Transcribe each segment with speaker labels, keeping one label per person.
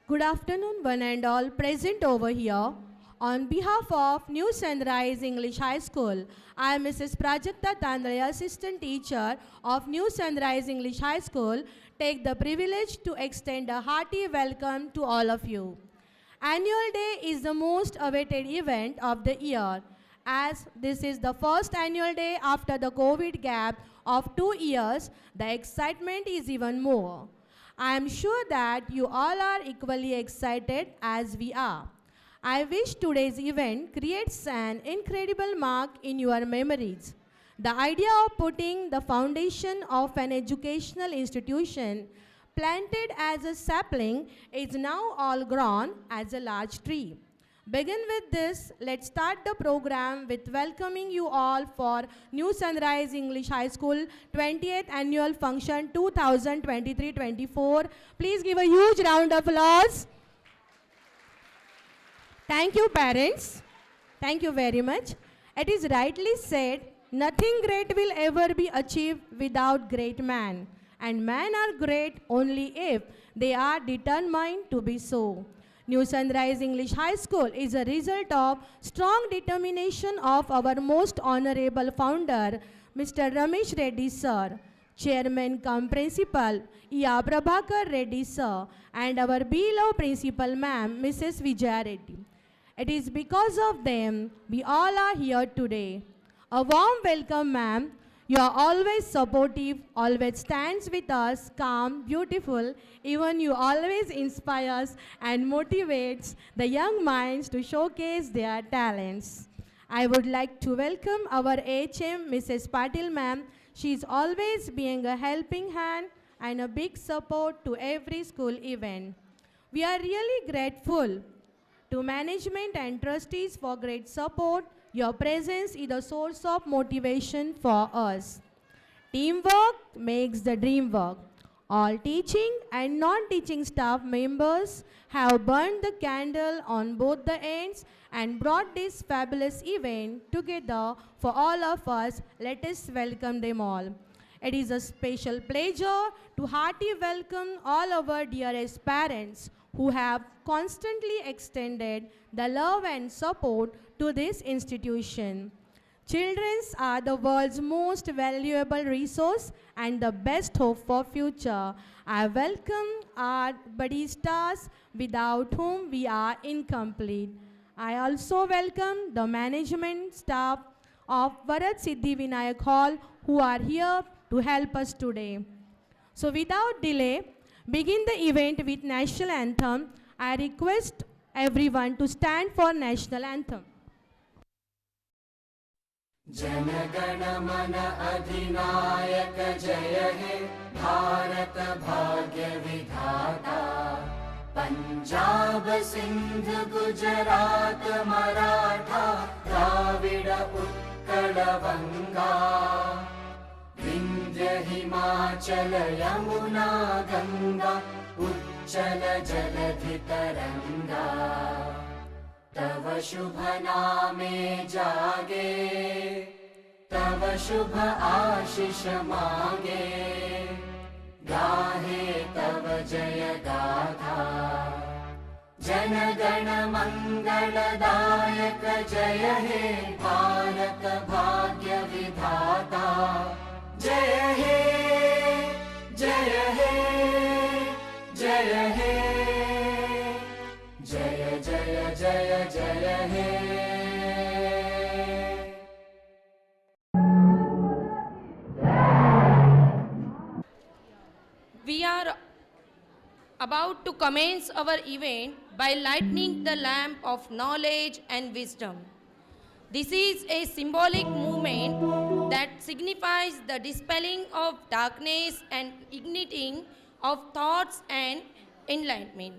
Speaker 1: Good afternoon, one and all present over here. On behalf of New Sunrise English High School, I am Mrs. Prajakta Tandale, Assistant Teacher of New Sunrise English High School, take the privilege to extend a hearty welcome to all of you. Annual Day is the most awaited event of the year, as this is the first annual day after the COVID gap of 2 years. The excitement is even more. I am sure that you all are equally excited as we are. I wish today's event creates an incredible mark in your memories. The idea of putting the foundation of an educational institution planted as a sapling is now all grown as a large tree. Begin with this, let's start the program with welcoming you all for New Sunrise English High School 20th Annual Function 2023-24. Please give a huge round of applause. Thank you, parents. Thank you very much. It is rightly said, nothing great will ever be achieved without great men. And men are great only if they are determined to be so. New Sunrise English High School is a result of strong determination of our most honorable founder, Mr. Ramesh Reddy Sir, Chairman cum Principal, E.R. Prabhakar Reddy Sir, and our beloved Principal Ma'am, Mrs. Vijaya Reddy. It is because of them we all are here today. A warm welcome, ma'am. You are always supportive, always stands with us, calm, beautiful. Even you always inspires and motivates the young minds to showcase their talents. I would like to welcome our HM, Mrs. Patil ma'am. She is always being a helping hand and a big support to every school event. We are really grateful to management and trustees for great support. Your presence is a source of motivation for us. Teamwork makes the dream work. All teaching and non-teaching staff members have burned the candle on both the ends and brought this fabulous event together for all of us. Let us welcome them all. It is a special pleasure to heartily welcome all our dearest parents who have constantly extended the love and support to this institution. Children are the world's most valuable resource and the best hope for future. I welcome our buddy stars without whom we are incomplete. I also welcome the management staff of Varat Siddhi Vinayak Hall who are here to help us today. So without delay, begin the event with National Anthem. I request everyone to stand for National Anthem.
Speaker 2: Jana Gana मन अधिनायक जय हे भारत भाग्य विधाता पंजाब सिंध गुजरात मराठा द्राविड उत्कल बंगा विंध्य हिमाचल यमुना गंगा उच्चल जलधि तरंगा तव शुभ नामे जागे तव शुभ आशीष मागे गाहे तव जय गाथा जन गण मंगलदायक जय हे भारत भाग्य विधाता जय हे जय हे जय हे जय जय जय जय हे
Speaker 3: We are about to commence our event by lighting the lamp of knowledge and wisdom. This is a symbolic movement that signifies the dispelling of darkness and igniting of thoughts and enlightenment.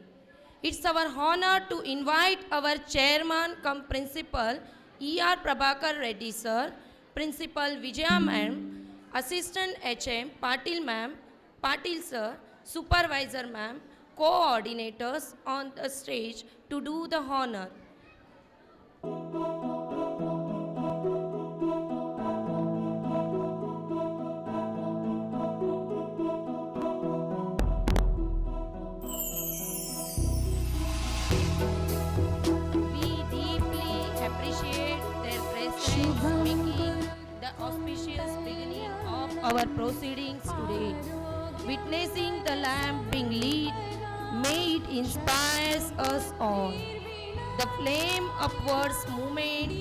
Speaker 3: It's our honor to invite our chairman cum principal E.R. Prabhakar Reddy sir, principal Vijaya ma'am, assistant HM Patil ma'am, Patil sir, supervisor ma'am, coordinators on the stage to do the honor. our proceedings today. Witnessing the lamp being lit, may it inspires us all. The flame upwards movement,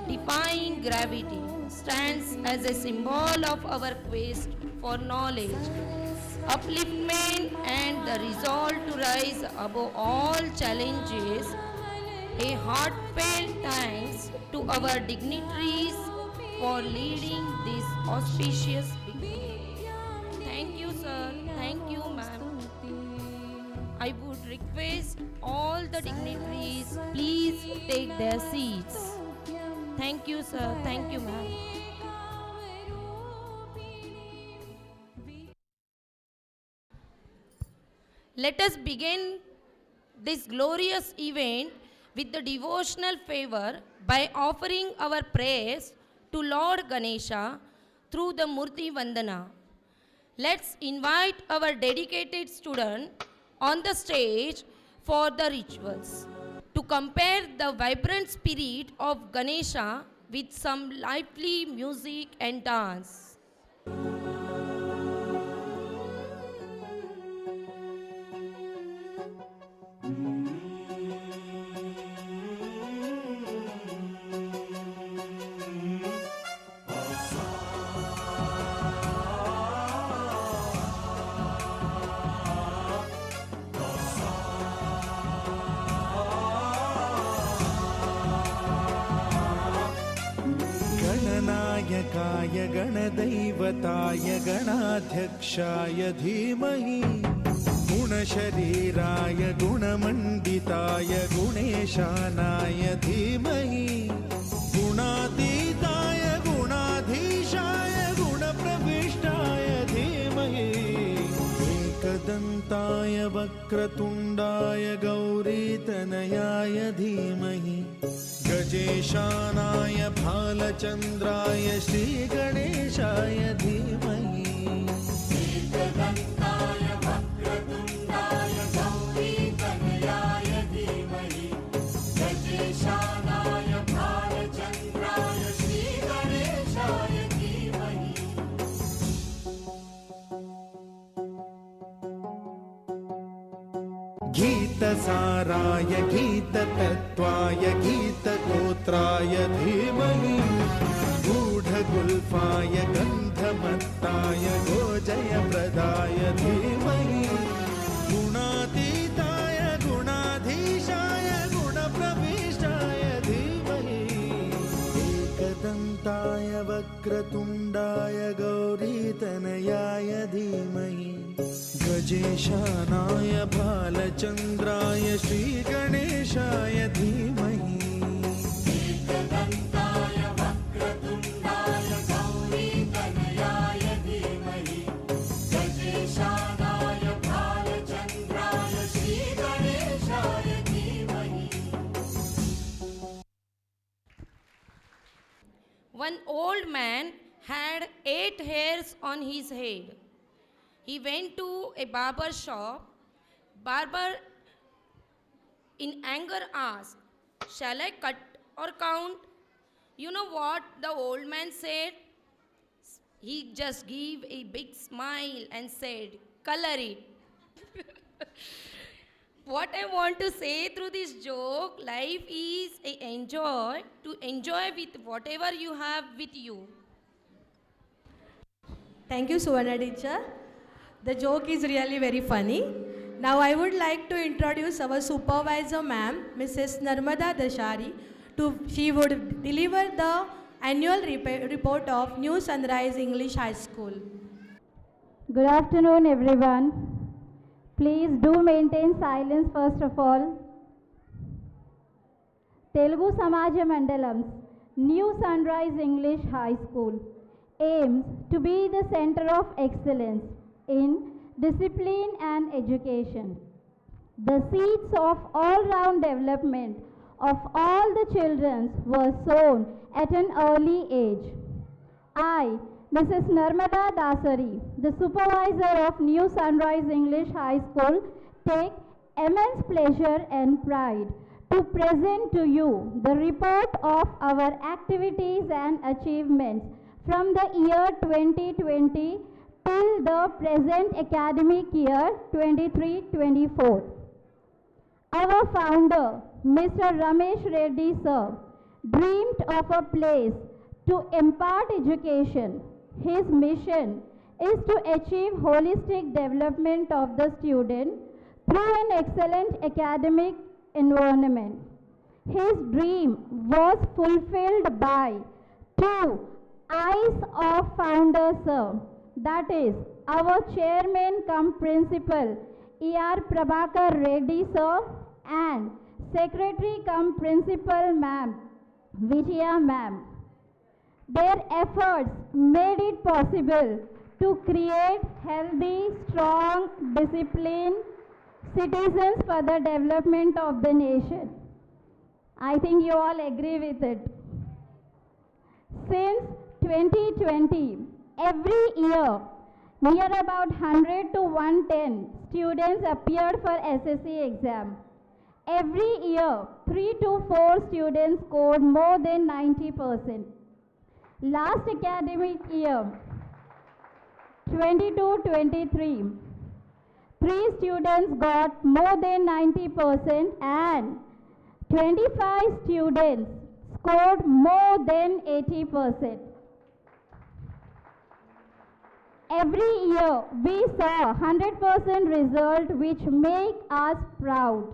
Speaker 3: defying gravity, stands as a symbol of our quest for knowledge, upliftment, and the resolve to rise above all challenges. A heartfelt thanks to our dignitaries for leading this auspicious week. Thank you, sir. Thank you, ma'am. I would request all the dignitaries, please take their seats. Thank you, sir. Thank you, ma'am. Let us begin this glorious event with the devotional favor by offering our prayers to Lord Ganesha through the Murti Vandana. Let's invite our dedicated student on the stage for the rituals. To compare the vibrant spirit of Ganesha with some lively music and dance.
Speaker 4: गणनायकाय गणदैवताय गणाध्यक्षाय धीमहि गुणशरीराय गुणमण्डिताय गुणेशानाय धीमहि गुणातीताय गुणाधीशाय गुणप्रविष्टाय धीमहि एकदन्ताय वक्रतुण्डाय गौरीतनयाय धीमहि गजेशानाय भालचन्द्राय श्रीगणेशाय धीमहि
Speaker 2: एकदन्ताय वक्रतुण्डाय गौरीतनयाय धीमहि गजेशानाय भालचन्द्राय श्रीगणेशाय धीमहि
Speaker 4: गीतसाराय गीततत्त्वाय गीतगोत्राय धीमहि गूढगुल्फाय गन्धमत्ताय गोजयप्रदाय धीमहि गुणातीताय गुणाधीशाय गुणप्रविष्टाय धीमहि एकदन्ताय वक्रतुण्डाय गौरीतनयाय धीमहि गजेशानाय भालचन्द्राय श्रीगणेशाय धीमहि
Speaker 2: एकदन्ताय वक्रतुण्डाय गौरीतनयाय धीमहि गजेशानाय भालचन्द्राय श्रीगणेशाय धीमहि
Speaker 3: One old man had 8 hairs on his head. He went to a barber shop. Barber, in anger, asked, "Shall I cut or count?" You know what the old man said? He just gave a big smile and said, "Color it." What I want to say through this joke, life is to enjoy with whatever you have with you.
Speaker 1: Thank you, Suvarna teacher. The joke is really very funny. Now I would like to introduce our supervisor ma'am, Mrs. Narmada Dashari. She would deliver the annual report of New Sunrise English High School.
Speaker 5: Good afternoon, everyone. Please do maintain silence first of all. Telugu Samaja Mandalam's New Sunrise English High School aims to be the center of excellence in discipline and education. The seeds of all-round development of all the children were sown at an early age. I, Mrs. Narmada Dasari, the supervisor of New Sunrise English High School, take immense pleasure and pride to present to you the report of our activities and achievements from the year 2020 till the present academic year 23-24. Our founder, Mr. Ramesh Reddy sir, dreamed of a place to impart education. His mission is to achieve holistic development of the student through an excellent academic environment. His dream was fulfilled by two eyes of founder sir, that is our chairman cum principal E.R. Prabhakar Reddy sir and secretary cum principal ma'am Vijaya ma'am. Their efforts made it possible to create healthy, strong, disciplined citizens for the development of the nation. I think you all agree with it. Since 2020, every year, near about 100 to 110 students appeared for SSC exam. Every year, 3 to 4 students scored more than 90%. Last academic year, 22-23, 3 students got more than 90% and 25 students scored more than 80%. Every year we saw 100% result which make us proud.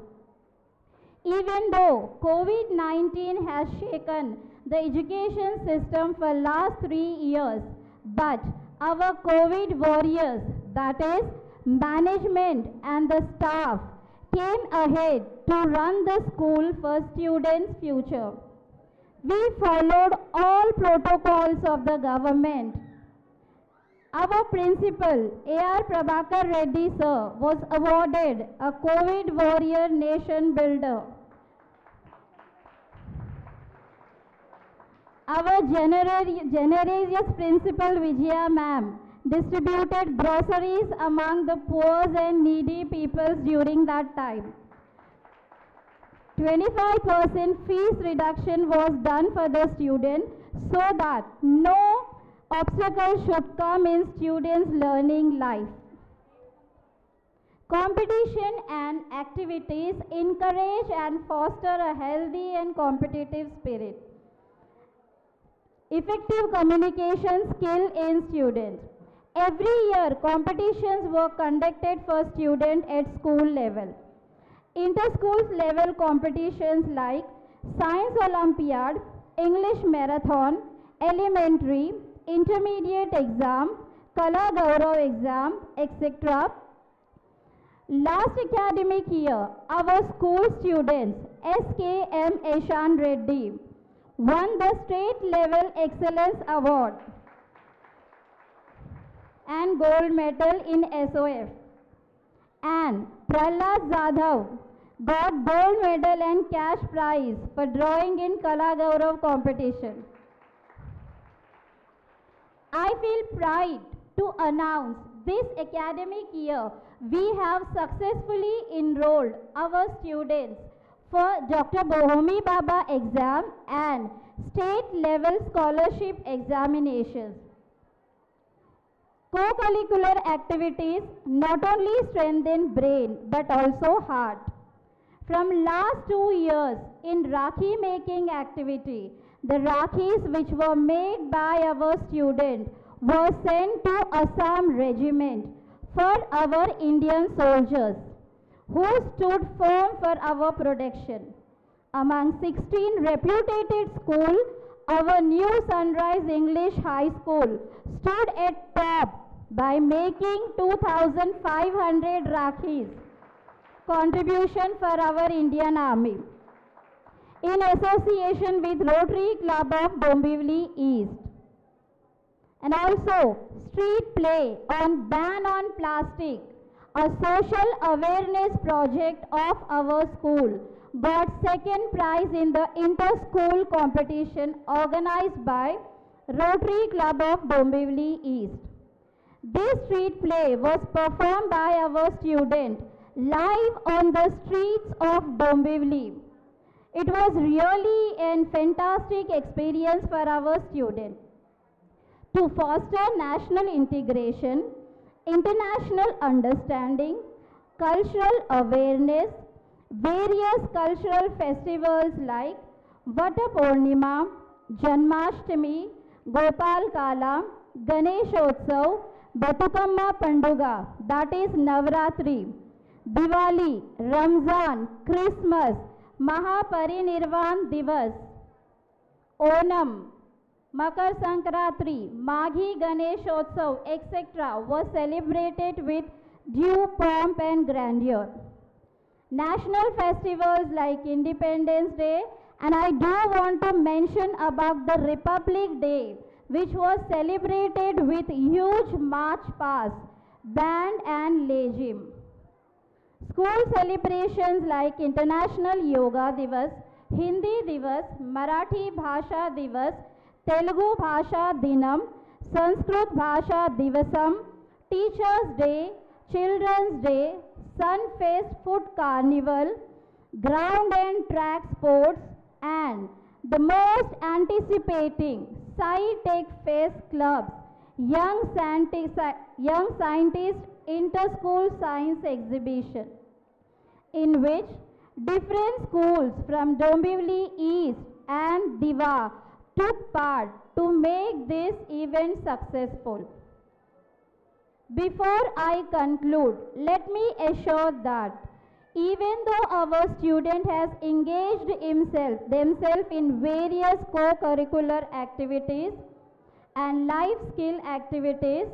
Speaker 5: Even though COVID-19 has shaken the education system for last 3 years, but our COVID warriors, that is management and the staff, came ahead to run the school for students' future. We followed all protocols of the government. Our principal, A.R. Prabhakar Reddy sir, was awarded a COVID Warrior Nation Builder. Our generous principal Vijaya ma'am distributed groceries among the poor and needy peoples during that time. 25% fees reduction was done for the student so that no obstacles should come in students' learning life. Competition and activities encourage and foster a healthy and competitive spirit. Effective communication skill in students. Every year, competitions were conducted for students at school level. Inter-schools level competitions like Science Olympiad, English Marathon, Elementary, Intermediate exam, Kala Gaurav exam, etc. Last academic year, our school students, SKM Eshan Reddy, won the State Level Excellence Award and gold medal in SOF. And Prahlad Jadhav got gold medal and cash prize for drawing in Kala Gaurav competition. I feel pride to announce this academic year we have successfully enrolled our students for Dr. Bohomi Baba exam and state level scholarship examinations. Co-curricular activities not only strengthen brain but also heart. From last 2 years in Rakhi making activity, the Rakhis which were made by our students were sent to Assam regiment for our Indian soldiers who stood firm for our protection. Among 16 reputed schools, our new Sunrise English High School stood at top by making 2,500 Rakhis contribution for our Indian Army in association with Rotary Club of Dombivli East. And also street play on ban on plastic, a social awareness project of our school, got second prize in the inter-school competition organized by Rotary Club of Dombivli East. This street play was performed by our students live on the streets of Dombivli. It was really a fantastic experience for our students. to foster national integration, international understanding, cultural awareness. Various cultural festivals like Vata Purnima, Janmashtami, Gopal Kala, Ganeshotsav, Batukamma Panduga, that is Navratri, Diwali, Ramzan, Christmas, Mahaparinirvan Divas, Onam, Makar Sankranti, Maghi Ganeshotsav, etc. was celebrated with due pomp and grandeur. National festivals like Independence Day, and I do want to mention about the Republic Day, which was celebrated with huge march past, band and legim. School celebrations like International Yoga Divas, Hindi Divas, Marathi Bhasha Divas, Telugu Bhasha Dinam, Sanskrit Bhasha Divasam, Teachers Day, Children's Day, Sunfest Food Carnival, Ground and Track Sports, and the most anticipating Sci-Tech Fest Clubs, Young Scientist Inter-School Science Exhibition, in which different schools from Dombivli East and Diva took part to make this event successful. Before I conclude, let me assure that even though our student has engaged themselves in various co-curricular activities and life skill activities,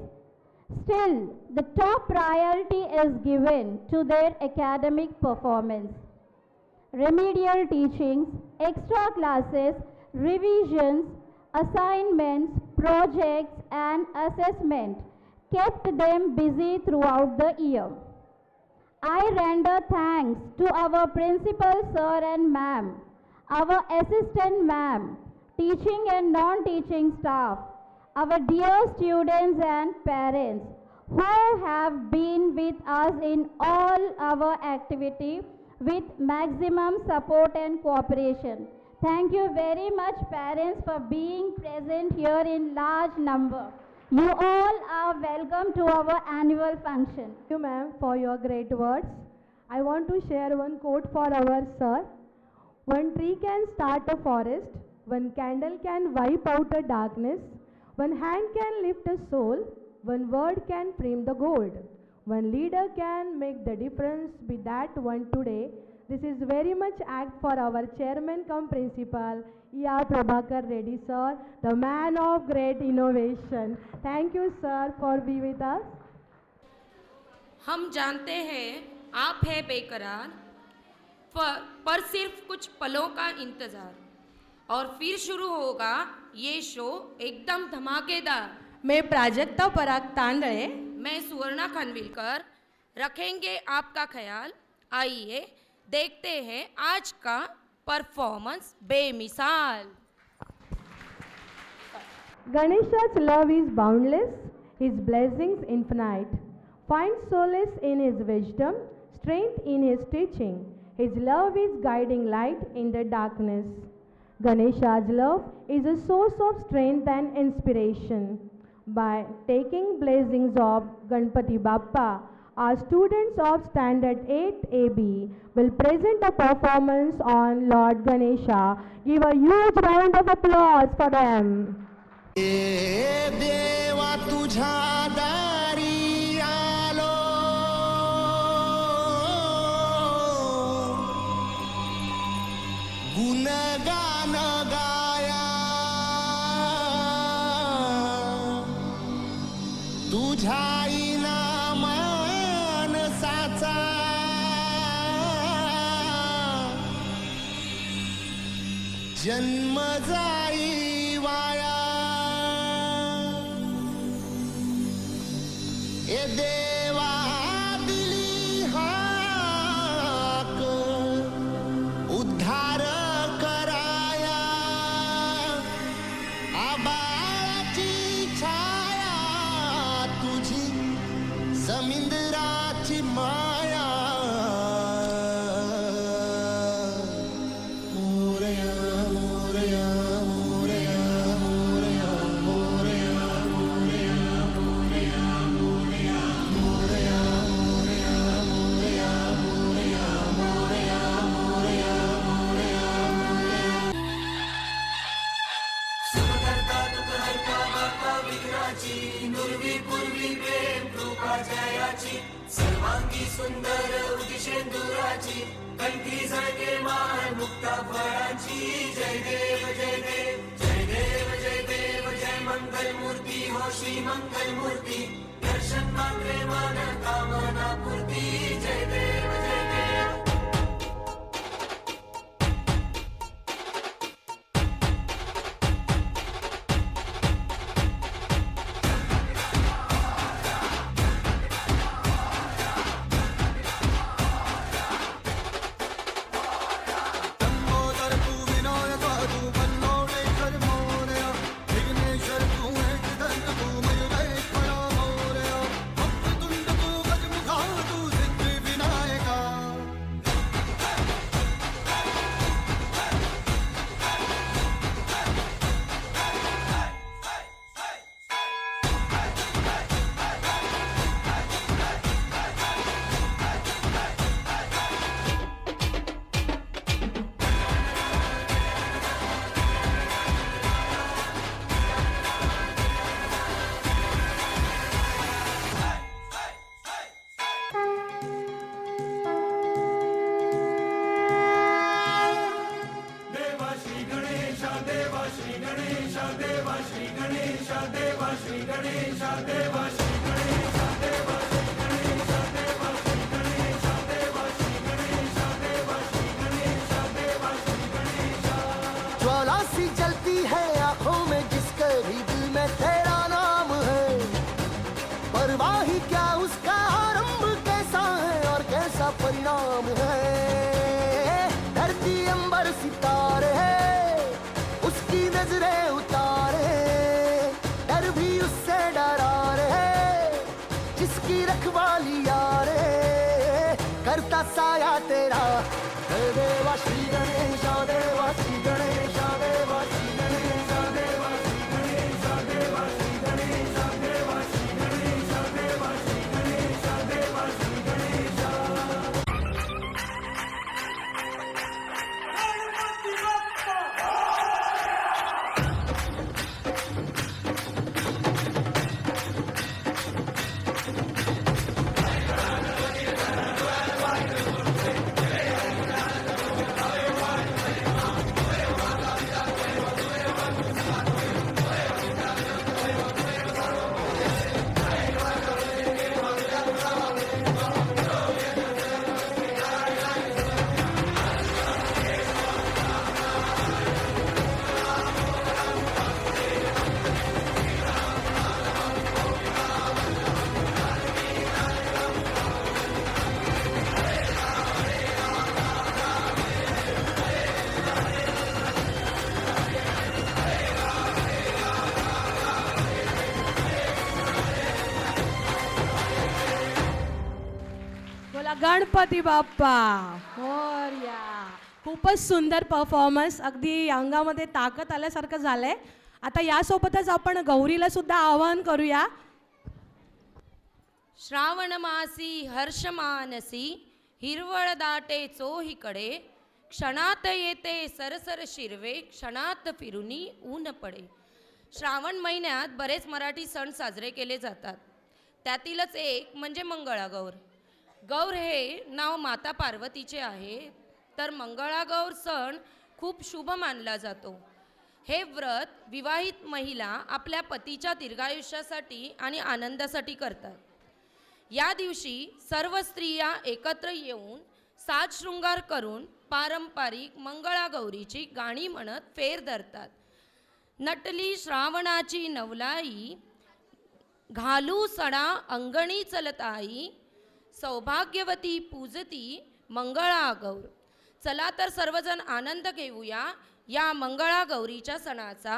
Speaker 5: still the top priority is given to their academic performance. Remedial teachings, extra classes, revisions, assignments, projects and assessment kept them busy throughout the year. I render thanks to our principal sir and ma'am, our assistant ma'am, teaching and non-teaching staff, our dear students and parents who have been with us in all our activity with maximum support and cooperation. Thank you very much parents for being present here in large number. You all are welcome to our annual function.
Speaker 1: Thank you, ma'am, for your great words. I want to share one quote for our sir. One tree can start a forest, one candle can wipe out a darkness, one hand can lift a soul, one word can frame the gold. One leader can make the difference, be that one today. This is very much act for our chairman cum principal, E.R. Prabhakar Reddy sir, the man of great innovation. Thank you sir for being with us.
Speaker 3: हम जानते हैं आप है बेकरार, पर सिर्फ कुछ पलों का इंतजार, और फिर शुरू होगा ये शो एकदम धमाकेदार।
Speaker 1: मैं प्राजक्ता पराग तांडळे,
Speaker 3: मैं सुवर्णा खानविलकर रखेंगे आपका ख्याल। आइए देखते हैं आज का परफॉर्मेंस बेमिसाल।
Speaker 1: Ganesha's love is boundless, his blessings infinite. Find solace in his wisdom, strength in his teaching. His love is guiding light in the darkness. Ganesha's love is a source of strength and inspiration. By taking blessings of Ganpati Bappa, our students of Standard 8 AB will present a performance on Lord Ganesha. Give a huge round of applause for them.
Speaker 4: देवा तुझा दारी आलो, गुणगान गाया, तुझा इनामान साचा, जन्म जाई via, ए देवा दिली हाक उद्धार कराया, आबाळाची छाया तुझी समिंदराची माया, मोरया मोरया मोरया
Speaker 2: जयाची सर्वांगी सुंदर उदिशेंदुराची कंठी झळके माळ मुक्ता फळाची जय देव जय देव जय देव जय देव जय मंगल मूर्ती हो श्री मंगल मूर्ती दर्शन मात्रे मन कामना पूर्ती जय देव जय देव
Speaker 4: लंबोदर तू विनायक तू बल्लोडेश्वर मोरया विघ्नेश्वर तू एकदंत तू मयूरेश्वर मोरया वक्रतुंड तू गजमुखा तू सिद्धी विनायका
Speaker 2: देवा श्री गणेशा देवा श्री गणेशा देवा श्री गणेशा देवा श्री गणेशा देवा श्री गणेशा देवा श्री गणेशा देवा श्री गणेशा देवा श्री गणेशा देवा श्री गणेशा देवा श्री गणेशा
Speaker 4: ज्वाला सी जलती है आंखों में जिसके भी दिल में तेरा नाम है परवाह ही क्या उसका आरंभ कैसा है और कैसा परिणाम है धरती अंबर सितारे है उसकी नजरें उतारे डर भी उससे डरा रे जिसकी रखवाली यारे करता साया तेरा हे देवा श्री गणेशा देवा श्री गणेशा देवा श्री गणेशा देवा श्री गणेशा देवा श्री गणेशा देवा श्री गणेशा देवा श्री गणेशा देवा श्री गणेशा
Speaker 1: बोला गणपती बाप्पा मोरया. खूपच सुंदर परफॉर्मन्स, अगदी अंगामध्ये ताकद आल्यासारखं झालंय. आता यासोबतच आपण गौरीला सुद्धा आवाहन करूया.
Speaker 3: श्रावण मासी हर्ष मानसी हिरवळ दाटे चोहीकडे क्षणात येते सरसर शिरवे क्षणात फिरुनी ऊन पडे. श्रावण महिन्यात बरेच मराठी सण साजरे केले जातात. त्यातीलच एक म्हणजे मंगळागौर. गौर हे नाव माता पार्वतीचे आहे, तर मंगळागौर सण खूप शुभ मानला जातो. हे व्रत विवाहित महिला आपल्या पतीच्या दीर्घायुष्यासाठी आणि आनंदासाठी करतात. या दिवशी सर्व स्त्रिया एकत्र येऊन साज शृंगार करून पारंपरिक मंगळागौरीची गाणी म्हणत फेर धरतात. नटली श्रावणाची नवलाई घालू सडा अंगणी चलताई सौभाग्यवती पूजती मंगळागौर. चला तर सर्वजण आनंद घेऊया या मंगळागौरीच्या सणाचा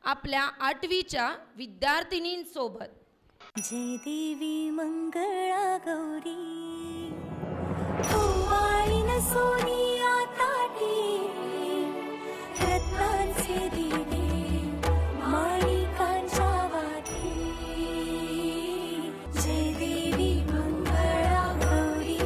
Speaker 3: आपल्या 8वीच्या विद्यार्थिनींसोबत.
Speaker 6: जय देवी मंगळा गौरी ओवाळीन सोनिया ताटी रत्नांचे दिवे माणिकांच्या वाटी. जय देवी मंगळा गौरी.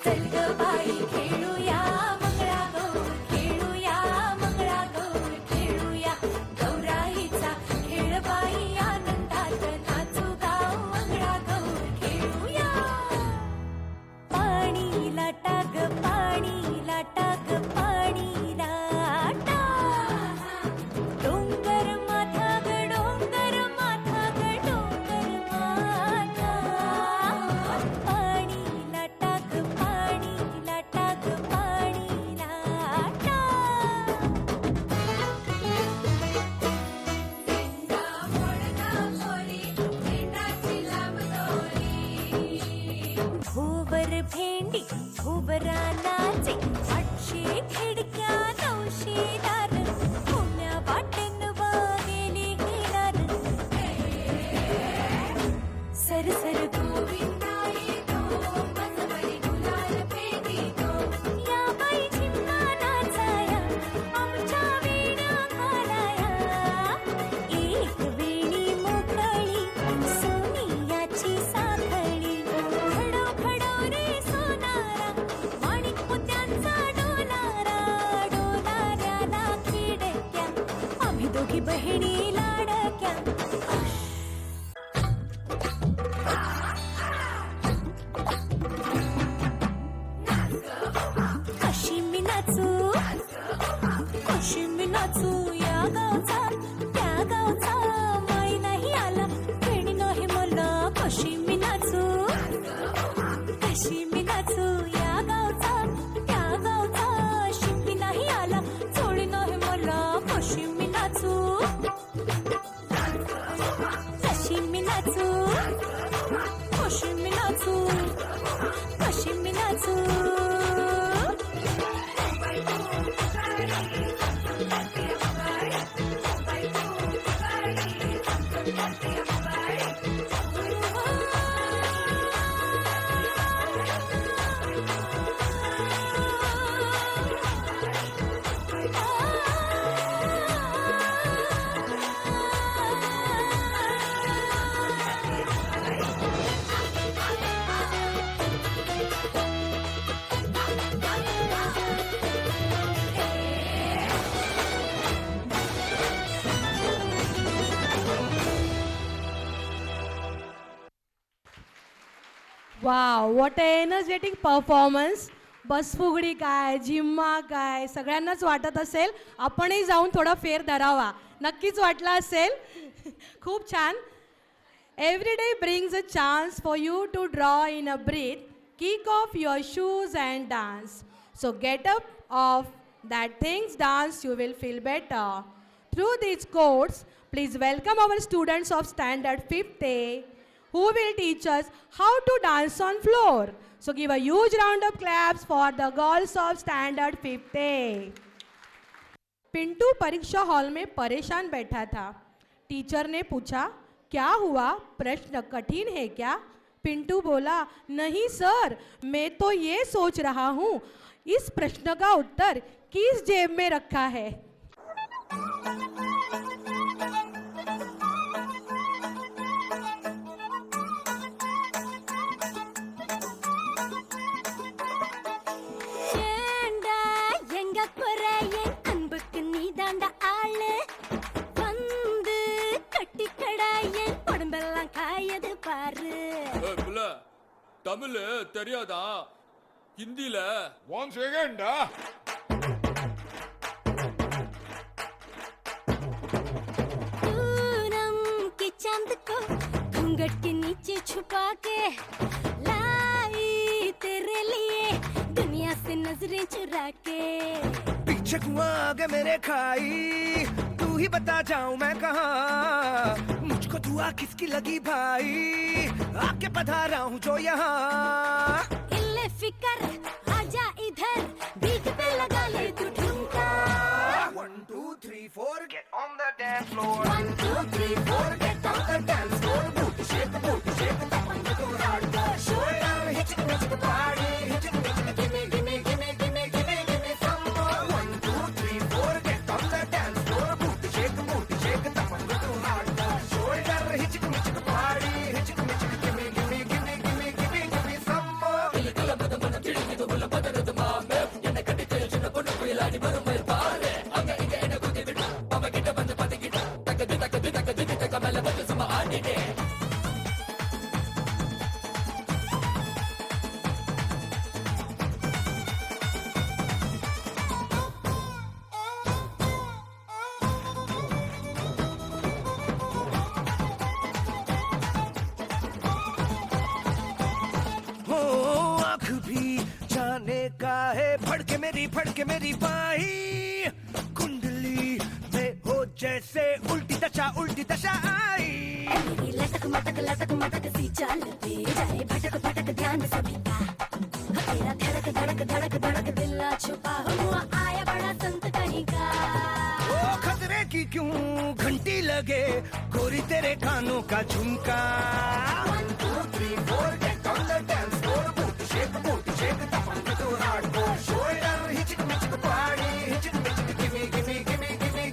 Speaker 6: चल ग बाई खेळूया मंगळा गौर खेळूया मंगळा गौर खेळूया गौराईचा खेळ बाई आनंद भेंडी भुवरा नाचे 800 खिडक्या 900 दार पुण्या वाटेन वागेली हिणार सरसर गोविंदा येतो बसवडी गुलाल पेटीतो या बाई झिम्मा नाचाया आमच्या वेण्या घालाया एक वेणी मोकळी सोनियाची साखळी खडो खडो रे सोनारा माणिक मोत्यांचा डोलारा डोलाऱ्याला खिडक्या आम्ही दोघी बहिणी लाडक्या कशी मी नाचू या गावचा त्या गावचा माळी नाही आला वेणी नाही मला कशी मी नाचू या गावचा त्या गावचा शिंपी नाही आला चोळी नाही मला कशी मी नाचू कशी मी नाचू
Speaker 1: वाव, व्हॉट एनर्जेटिक परफॉर्मन्स. बसफुगडी काय, झिम्मा काय, सगळ्यांनाच वाटत असेल आपणही जाऊन थोडा फेर धरावा. नक्कीच वाटला असेल. खूप छान. Every day brings a chance for you to draw in a breath, kick off your shoes and dance. So get up off that things dance, you will feel better. Through these quotes, please welcome our students of Standard 5th A who will teach us how to dance on floor. So give a huge round of claps for the girls of Standard 5th A. Pintu परीक्षा hall में परेशान बैठा था. Teacher ने पूछा, क्या हुआ, प्रश्न कठिन है क्या? पिंटू बोला, नहीं सर, मैं तो ये सोच रहा हूँ इस प्रश्न का उत्तर किस जेब में रखा है.
Speaker 6: ஏண்டா எங்க குறைய அன்புக்கு நீதாண்டா ஆளு வந்து கட்டிக்கடாய உடம்பெல்லாம் காயது பாரு.
Speaker 7: புள்ள தமிழ் தெரியாதா? ஹிந்தில
Speaker 8: One second.
Speaker 6: पूनम के चांद को घूंघट के नीचे छुपा के लाई तेरे लिए दुनिया से नजरें चुरा के.
Speaker 4: पीछे कुआं आगे मेरे खाई, तू ही बता जाऊं मैं कहाँ. मुझको दुआ किसकी लगी भाई, आके पधारा हूँ जो यहाँ.
Speaker 6: इल्ले फिकर आजा इधर, बीट पे लगा ले तू ठुमका.
Speaker 4: 1 2 3 4 get on the dance floor.
Speaker 6: 1 2 3 4 get on the dance floor.
Speaker 4: Booty shake, tap on the hardcore. Shoulder hitching, hitching, party, hitching, hitching. Gimme, gimme, gimme, gimme, gimme, gimme some more. 1 2 3 4 get on the dance floor. Booty shake, tap on the hardcore. Shoulder hitching, hitching, party, hitching, hitching. Gimme, gimme, gimme, gimme, gimme, gimme some more. हो आँख भी जाने का है, फड़के मेरी बाही. कुंडली में हो जैसे उल्टी दशा आई.
Speaker 6: लटक मटक सी चाल पे जाए भटक भटक ध्यान सभी का. धड़क धड़क धड़क दिल ना छुपा हुआ आया बड़ा संत कहीं का।
Speaker 4: ओ खतरे की क्यों घंटी लगे गोरी तेरे कानों का झुमका। 1 2 3 4 get on the dance floor, booty shake tap on the hardcore shoulder, hitchik mitchik body, hitchik mitchik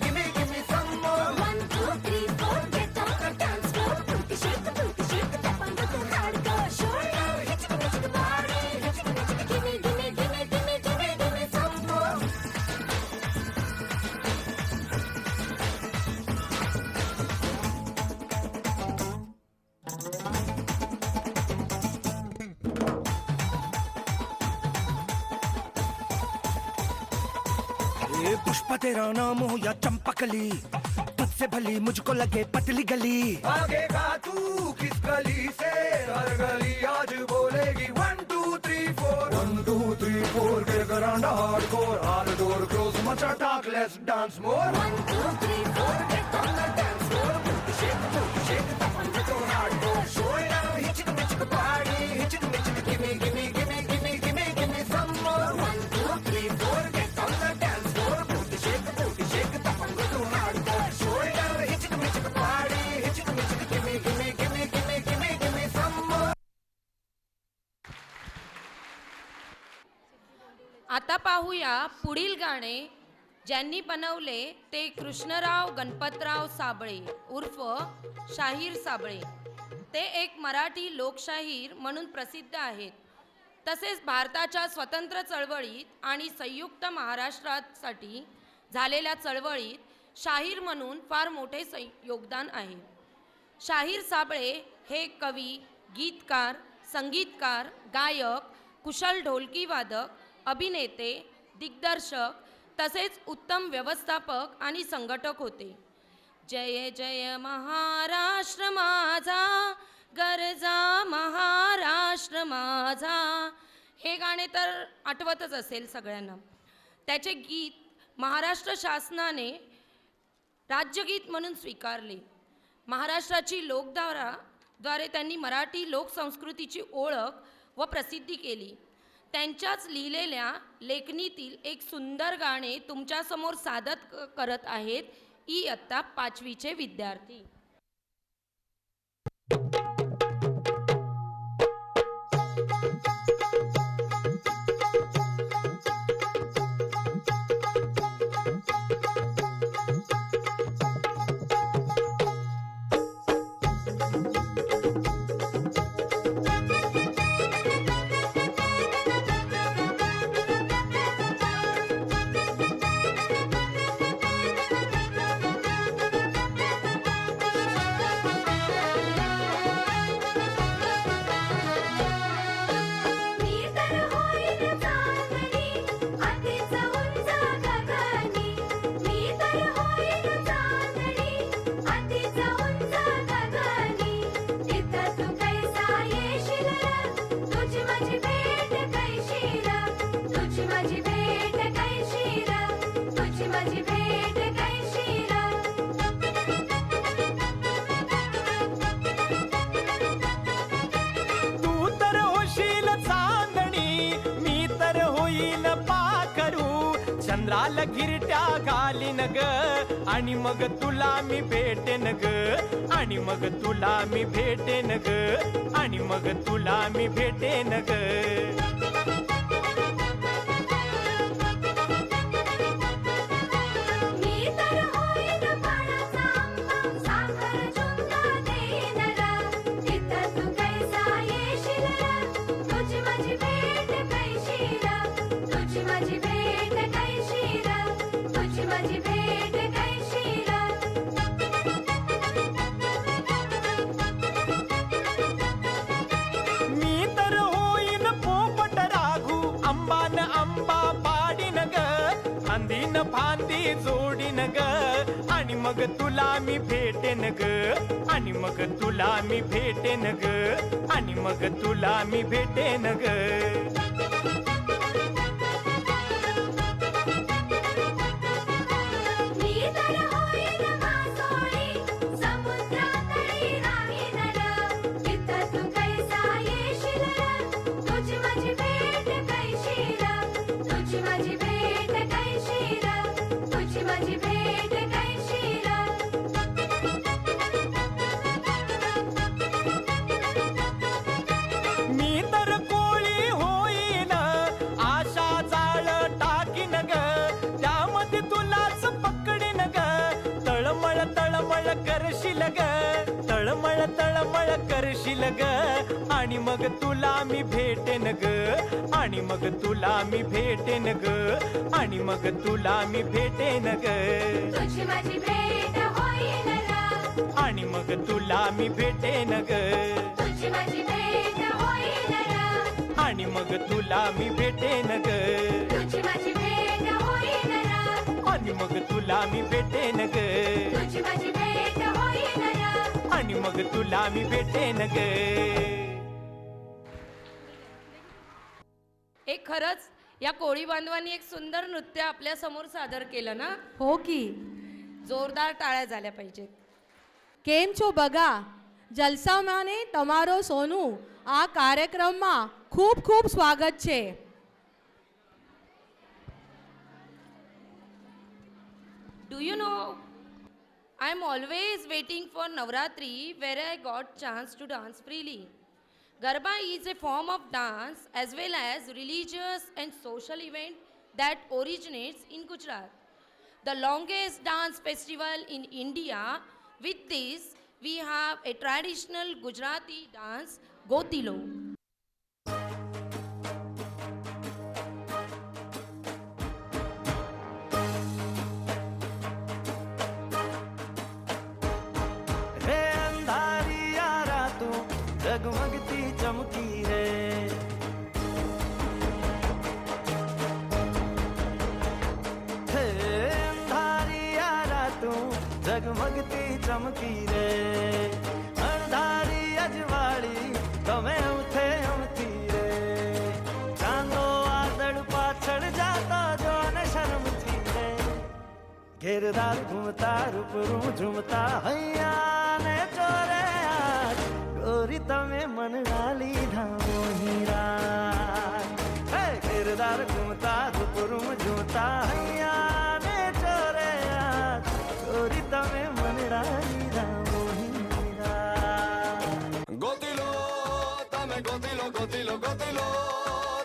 Speaker 4: give me some more.
Speaker 6: 1 2 3 4 get on the dance floor, booty shake tap on the hardcore shoulder, hitchik mitchik body, hitchik mitchik give me some more.
Speaker 4: ये पुष्प तेरा नाम हो या चंपकली, तुझसे भली मुझको लगे पतली गली। भागेगा तू किस गली से, हर गली आज बोलेगी 1 2 3 4 1 2 3 4 get around hardcore, all the door close, much talk less dance more.
Speaker 6: 1 2 3 4
Speaker 4: Get on the dance floor, booty shake tap on the hardcore shoulder, hitchik mitchik body, hitchik mitchik give me some more. 1 2 3 4 get on the dance floor, booty shake tap on the hardcore shoulder, hitchik mitchik body, hitchik mitchik give me some more.
Speaker 3: आता पाहूया पुढील गाणे ज्यांनी बनवले ते कृष्णराव गणपतराव साबळे उर्फ शाहीर साबळे. ते एक मराठी लोकशाहीर म्हणून प्रसिद्ध आहेत. तसेच भारताच्या स्वतंत्र चळवळीत आणि संयुक्त महाराष्ट्रासाठी झालेल्या चळवळीत शाहीर म्हणून फार मोठे योगदान आहे. शाहीर साबळे हे कवी, गीतकार, संगीतकार, गायक, कुशल ढोलकी वादक, अभिनेते, दिग्दर्शक तसेच उत्तम व्यवस्थापक आणि संघटक होते. जय जय महाराष्ट्र माझा, गरजा महाराष्ट्र माझा, हे गाणे तर आठवतच असेल सगळ्यांना. त्याचे गीत महाराष्ट्र शासनाने राज्यगीत म्हणून स्वीकारले. महाराष्ट्राची लोकधाराद्वारे त्यांनी मराठी लोकसंस्कृतीची ओळख व प्रसिद्धी केली. त्यांच्याच लिहिलेल्या लेखणीतील एक सुंदर गाणे तुमच्यासमोर सादर करत आहेत इयत्ता 5वीचे विद्यार्थी.
Speaker 8: चंद्राला गिरट्या घालीन ग, आणि मग तुला मी भेटेन ग, आणि मग तुला मी भेटेन ग, आणि मग तुला मी भेटेन ग. फांदी जोडीन ग, आणि मग तुला मी भेटेन ग, आणि मग तुला मी भेटेन ग, आणि मग तुला मी भेटेन ग.
Speaker 6: तुझी माझी भेट कैशी र.
Speaker 8: फार तळमळ करशील ग आणि मग तुला मी भेटेन ग आणि मग तुला मी भेटेन ग आणि मग तुला मी भेटेन ग
Speaker 6: तुझी माझी भेट होईल ना
Speaker 8: आणि मग तुला मी भेटेन ग
Speaker 6: तुझी माझी भेट होईल ना
Speaker 8: आणि मग तुला मी भेटेन ग
Speaker 6: तुझी माझी भेट होईल ना
Speaker 8: आणि मग तुला मी भेटेन ग
Speaker 6: तुझी माझी भेट होईल ना
Speaker 8: आणि मग तुला मी भेटेन ग
Speaker 3: एक खरंच या कोळी बांधवांनी एक सुंदर नृत्य आपल्या समोर सादर केलं ना.
Speaker 1: हो की.
Speaker 3: जोरदार टाळ्या झाल्या पाहिजेत.
Speaker 1: કેમ છો બગા? જલસામાં ને તમારો સોનું આ કાર્યક્રમમાં ખૂબ ખૂબ સ્વાગત છે.
Speaker 3: Do you know, I'm always waiting for Navratri where I got chance to dance freely. Garba is a form of dance as well as religious and social event that originates in Gujarat. The longest dance festival in India. With this, we have a traditional Gujarati dance, Gotilo.
Speaker 8: हे अंधारिया रातों जगमगती चमकी है हे अंधारिया रातों जगमगती चमकी रे अंधारी अजवाड़ी तमे उठे अमती रे चांदो आदड़ पाछड़ जाता जो न शर्म थी रे घेरदार घूमता रूपरू झूमता हैया ने चोरे आज गोरी तमे मन डाली धामो हीरा हे घेरदार घूमता रूपरू झूमता हैया ने चोरे आज गोरी तमे मन डाली धामो हीरा
Speaker 7: ગોતીલો તમે ગોતીલો ગોતીલો ગોતીલો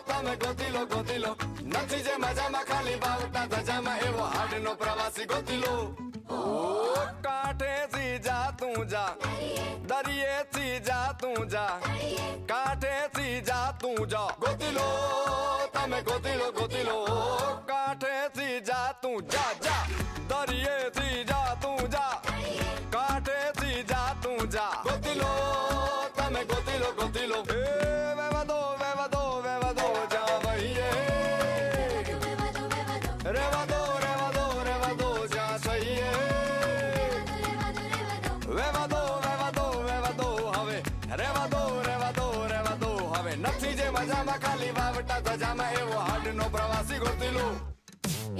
Speaker 7: તમે ગોતીલો ગોતીલો નથી જે મજામાં ખાલી બાવટા ધજામાં એવો હાડનો પ્રવાસી ગોતીલો ઓ કાંઠેથી જા તું જા દરિયેથી જા તું જા કાંઠેથી જા તું જા ગોતીલો તમે ગોતીલો ગોતીલો કાંઠેથી જા તું જા જા દરિયેથી જા તું જા કાંઠેથી જા તું જા ગોતીલો તમે ગોતીલો ગોતીલો એ વેવા દો જા વહીએ રેવા દો જા સહીએ વેવા દો હવે રેવા દો હવે નથી જે મજામાં ખાલી વાવટા ધજામાં એવો હાડનો પ્રવાસી ગોતીલો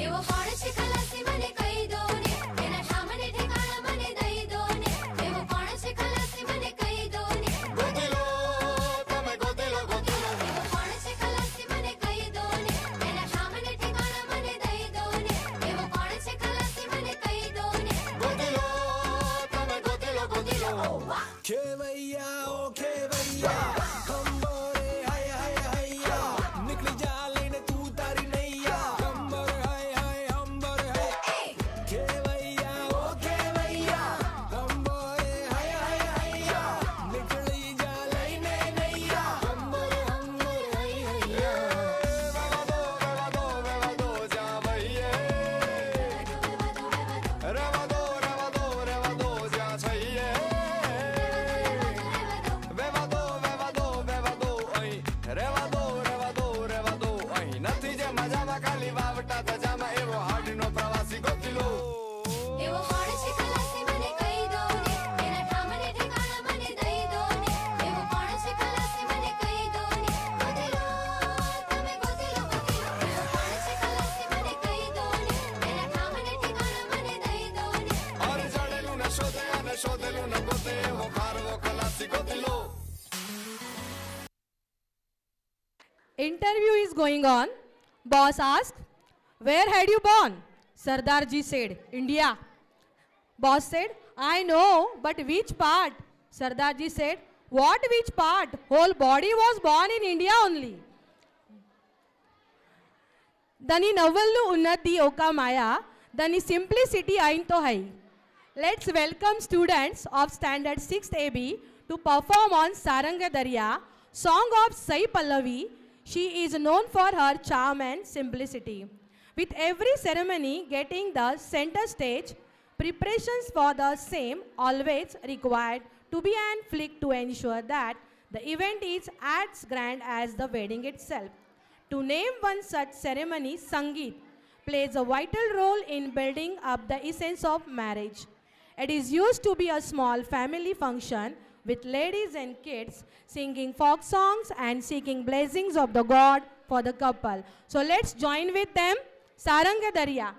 Speaker 6: એવો કોણ છે ખલાસી મને કહી દો ને એના સામને ઠેકાણા મને દઈ દો ને એવો કોણ છે ખલાસી મને કહી દો ને
Speaker 7: ગોતીલો તમે ગોતીલો ગોતીલો
Speaker 6: એવો કોણ છે ખલાસી મને કહી દો ને એના સામને ઠેકાણા મને દઈ દો ને એવો કોણ છે ખલાસી મને કહી દો ને
Speaker 7: ગોતીલો તમે ગોતીલો ગોતીલો
Speaker 2: खेवैया ओ खेवैया खंबोरे हाय हाय हैया निकल जा लेने तू तारी नैया खंबर हाय हाय अंबर है खेवैया ओ खेवैया खंबोरे हाय हाय हैया निकल जा लेने नैया खंबर हाय हैया
Speaker 7: વેવા દો જા વહીએ રેવા દો જા સહીએ વેવા દો અહીં રેવા દો અહીં નથી જે મજામાં ખાલી વાવટા ધજામાં એવો હાડનો પ્રવાસી ગોતીલો
Speaker 6: એવો કોણ છે ખલાસી મને કહી દો ને એના સામને ઠેકાણા મને દઈ દો ને એવો કોણ છે ખલાસી મને કહી દો ને ગોતીલો તમે ગોતીલો ગોતીલો એવો કોણ છે ખલાસી મને કહી દો ને એના સામને ઠેકાણા મને દઈ દો ને
Speaker 7: ઓર ચડેલું ન શોધે અને શોધેલું ન ગોતે એવો ખારવો ખલાસી Gotilo
Speaker 1: Interview is going on. Boss asked, "Where had you born?" Sardarji said, "India." Boss said, "I know, but which part?" Sardarji said, "What which part? Whole body was born in India only." Dani navallu unnati oka maya, dani simplicity ainto hai. Let's welcome students of Standard 6th AB to perform on Saranga Darya, song of Sai Pallavi. She is known for her charm and simplicity. With every ceremony getting the center stage, preparations for the same always required to be an flick to ensure that the event is as grand as the wedding itself. To name one such ceremony, Sangeet plays a vital role in building up the essence of marriage. It is used to be a small family function with ladies and kids singing folk songs and seeking blessings of the God for the couple. So let's join with them. Saranga Darya.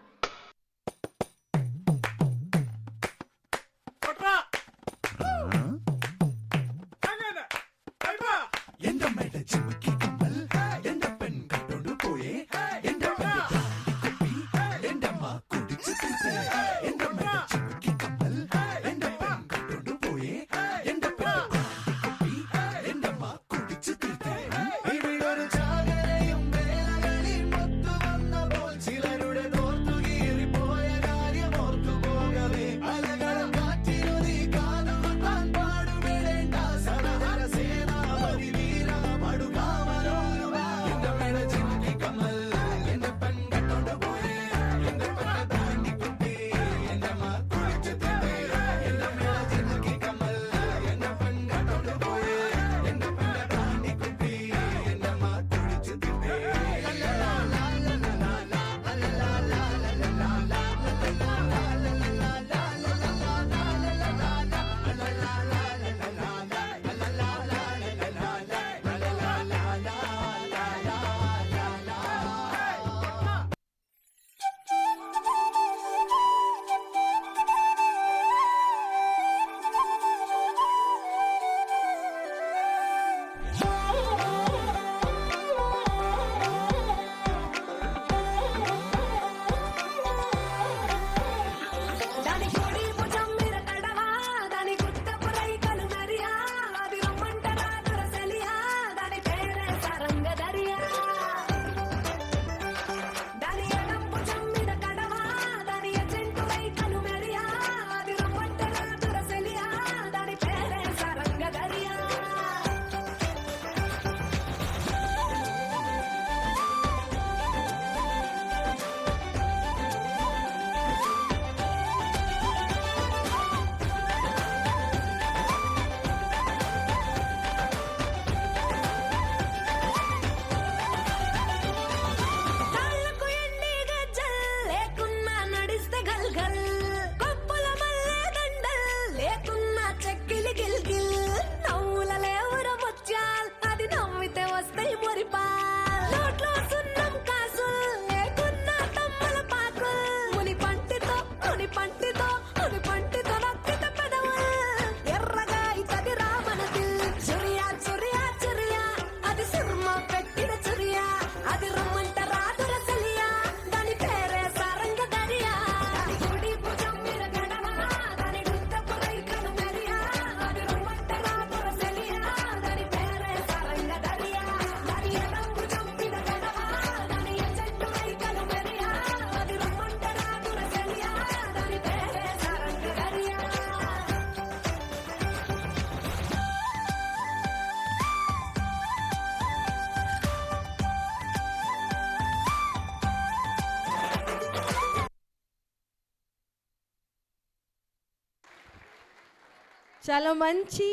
Speaker 1: చాలా మంచి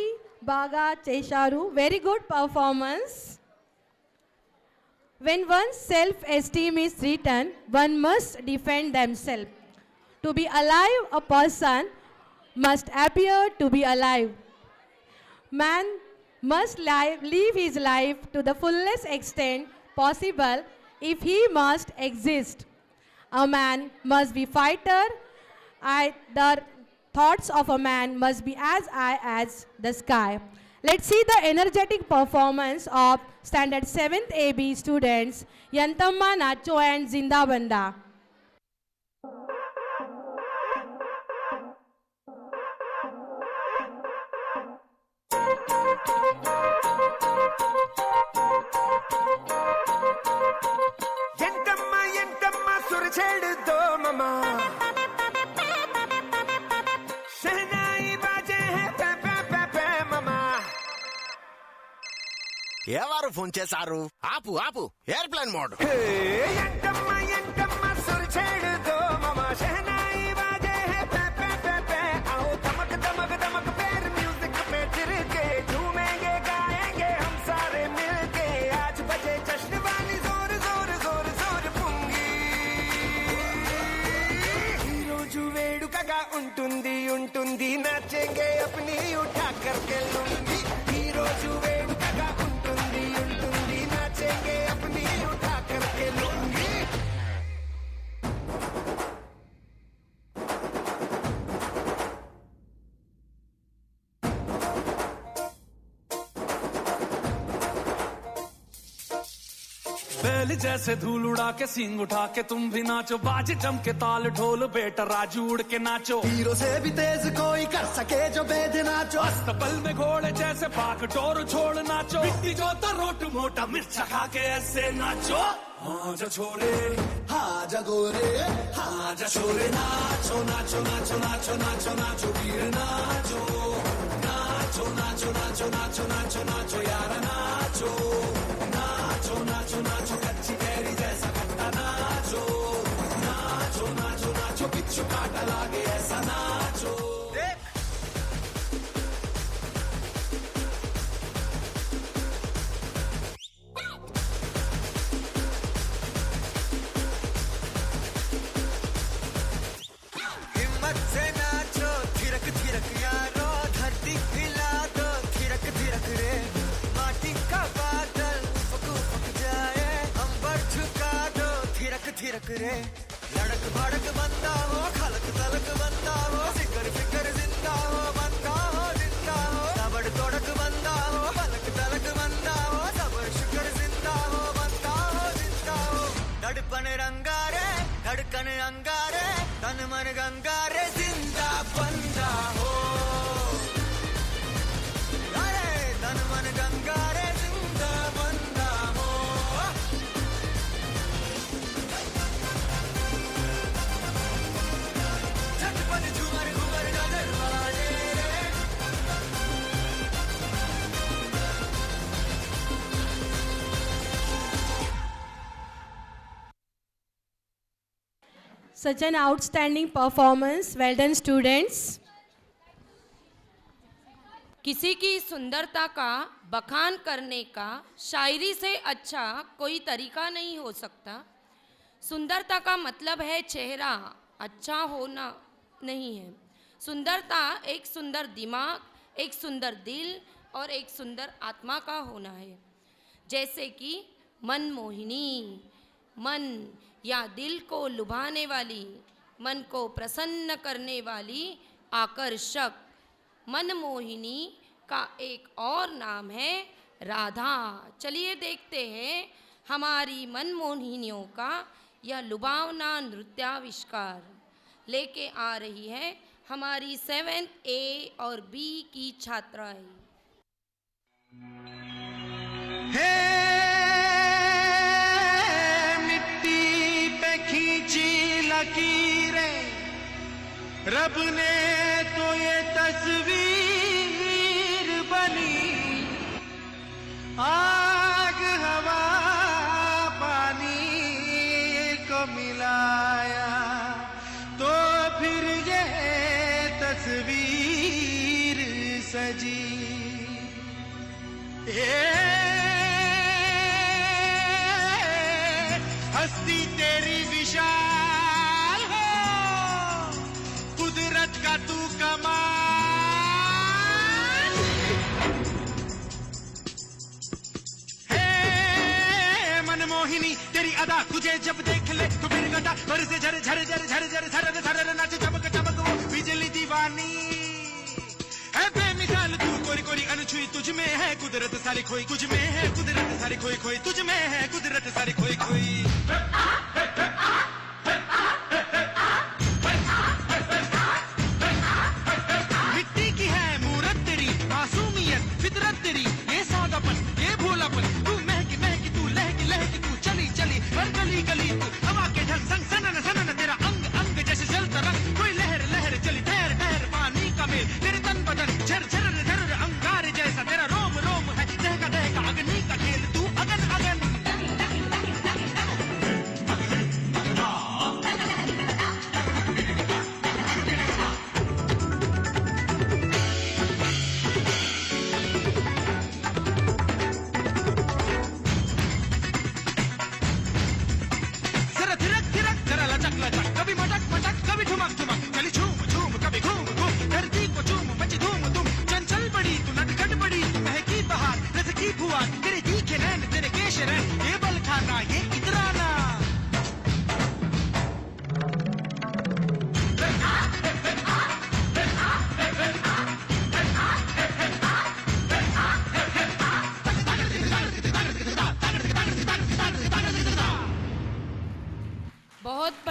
Speaker 1: బాగా చేశారు. Very good performance. When one's self-esteem is threatened, one must defend themselves. To be alive, a person must appear to be alive. Man must live his life to the fullest extent possible if he must exist. A man must be fighter. The thoughts of a man must be as high as the sky. Let's see the energetic performance of Standard 7th AB students Yantamma, Nacho and Zinda Banda.
Speaker 9: Yantamma, Yantamma, Surchedu do mama. ఎవరు phone చేశారు? ఆపు ఆపు, airplane mode.
Speaker 8: ఎంటమ్మ సురచేడుతో మమ shehnai బాజే high पे पे पे पे आओ धमक धमक धमक पैर म्यूजिक पे तिरके झूमेंगे गाएंगे हम सारे मिलके आज बजे जश्न वाली जोर जोर जोर जोर पुंगी ఈ రోజు వేడుకగా ఉంటుంది ఉంటుంది నచ్చేంగే अपनी उठा करके लूंगी ఈ రోజు వేడుకగా ఉంటుంది ఉంటుంది నచ్చేంगे अपनी उठा करके लूंगी
Speaker 10: बैल जैसे धूल उड़ा के सींग उठा के तुम भी नाचो बाज जम के ताल ढोल बेटा राजू उड़ के नाचो
Speaker 4: हीरो से भी तेज कोई कर सके जो बेद नाचो
Speaker 10: अस्तबल में घोड़े जैसे पाक टोर छोड़ नाचो मिट्टी जो तो रोट मोटा मिर्चा खा के ऐसे नाचो हाँ जा छोरे
Speaker 4: हाँ जगोरे
Speaker 10: हाँ जा छोरे नाचो नाचो नाचो नाचो नाचो नाचो वीर नाचो नाचो नाचो नाचो नाचो नाचो नाचो यार नाचो नाचो नाचो नाचो कच्ची कैरी जैसा खट्टा नाचो नाचो नाचो नाचो बिच्छू काटा लागे ऐसा नाचो
Speaker 8: हिम्मत से नाचो थिरक थिरक यारो धरती हिला दो थिरक थिरक रे माटी का बादल उफक उफक जाए अंबर झुका दो थिरक थिरक रे लड़क भड़क बंदा हो खलक तलक बंदा हो फिकर फिकर जिंदा हो बंदा हो जिंदा हो दबड़ तोड़क बंदा हो खलक तलक बंदा हो दबड़ शुकर जिंदा हो बंदा हो जिंदा हो धड़पन रंगारे धड़कन अंगारे तन मन गंगारे जिंदा बंदा हो अरे तन मन गंगारे जिंदा बंदा हो झटपट झूमर घूमर नजर वाले
Speaker 1: Such an outstanding performance. Well done, students.
Speaker 3: किसी की सुंदरता का बखान करने का शायरी से अच्छा कोई तरीका नहीं हो सकता। सुंदरता का मतलब है चेहरा अच्छा होना नहीं है। सुंदरता एक सुंदर दिमाग, एक सुंदर दिल और एक सुंदर आत्मा का होना है। जैसे कि मनमोहिनी, मन या दिल को लुभाने वाली, मन को प्रसन्न करने वाली, आकर्षक। मनमोहिनी का एक और नाम है राधा। चलिए देखते हैं हमारी मनमोहिनियों का यह लुभावना नृत्याविष्कार। लेके आ रही है हमारी 7th A और B की छात्राएं।
Speaker 8: लकीरें रब ने तो ये तस्वीर बनी आग हवा पानी को मिलाया तो फिर ये तस्वीर सजी हस्ती तेरी विशाल हो कुदरत का तू कमाल है मनमोहिनी तेरी अदा तुझे जब देख ले तो फिर गदा भर से झर झर झर झर झर झर झर नाच चमक चमक वो बिजली दीवानी है बेमिसाल तू कोरी कोरी अनछुई तुझ में है कुदरत सारी खोई तुझ में है कुदरत सारी खोई खोई तुझ में है कुदरत सारी खोई खोई मिट्टी की है मूरत तेरी मासूमियत फितरत तेरी ये सादापन ये भोलापन तू महकी महकी तू लहकी लहकी तू चली चली हर गली गली तू हवा के ढंग संग सनन सनन तेरा अंग अंग जैसे जलता रंग कोई लहर लहर चली ठहर ठहर पानी का मेल तेरे तन बदन झर झर झर अंगार जैसा तेरा रोम रोम है दहका दहका अग्नि का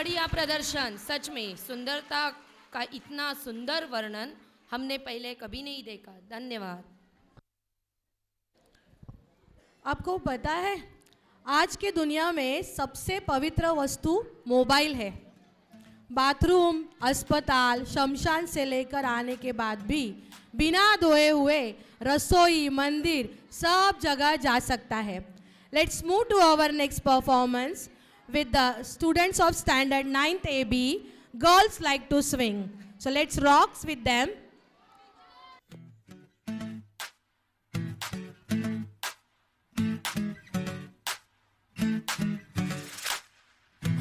Speaker 3: बढ़िया प्रदर्शन, सच में सुंदरता का इतना सुंदर वर्णन हमने पहले कभी नहीं देखा। धन्यवाद।
Speaker 1: आपको पता है आज की दुनिया में सबसे पवित्र वस्तु मोबाइल है। बाथरूम, अस्पताल, शमशान से लेकर आने के बाद भी बिना धोए हुए रसोई, मंदिर सब जगह जा सकता है। Let's move to our next performance with the students of standard 9th AB. Girls like to swing, so let's rock with them.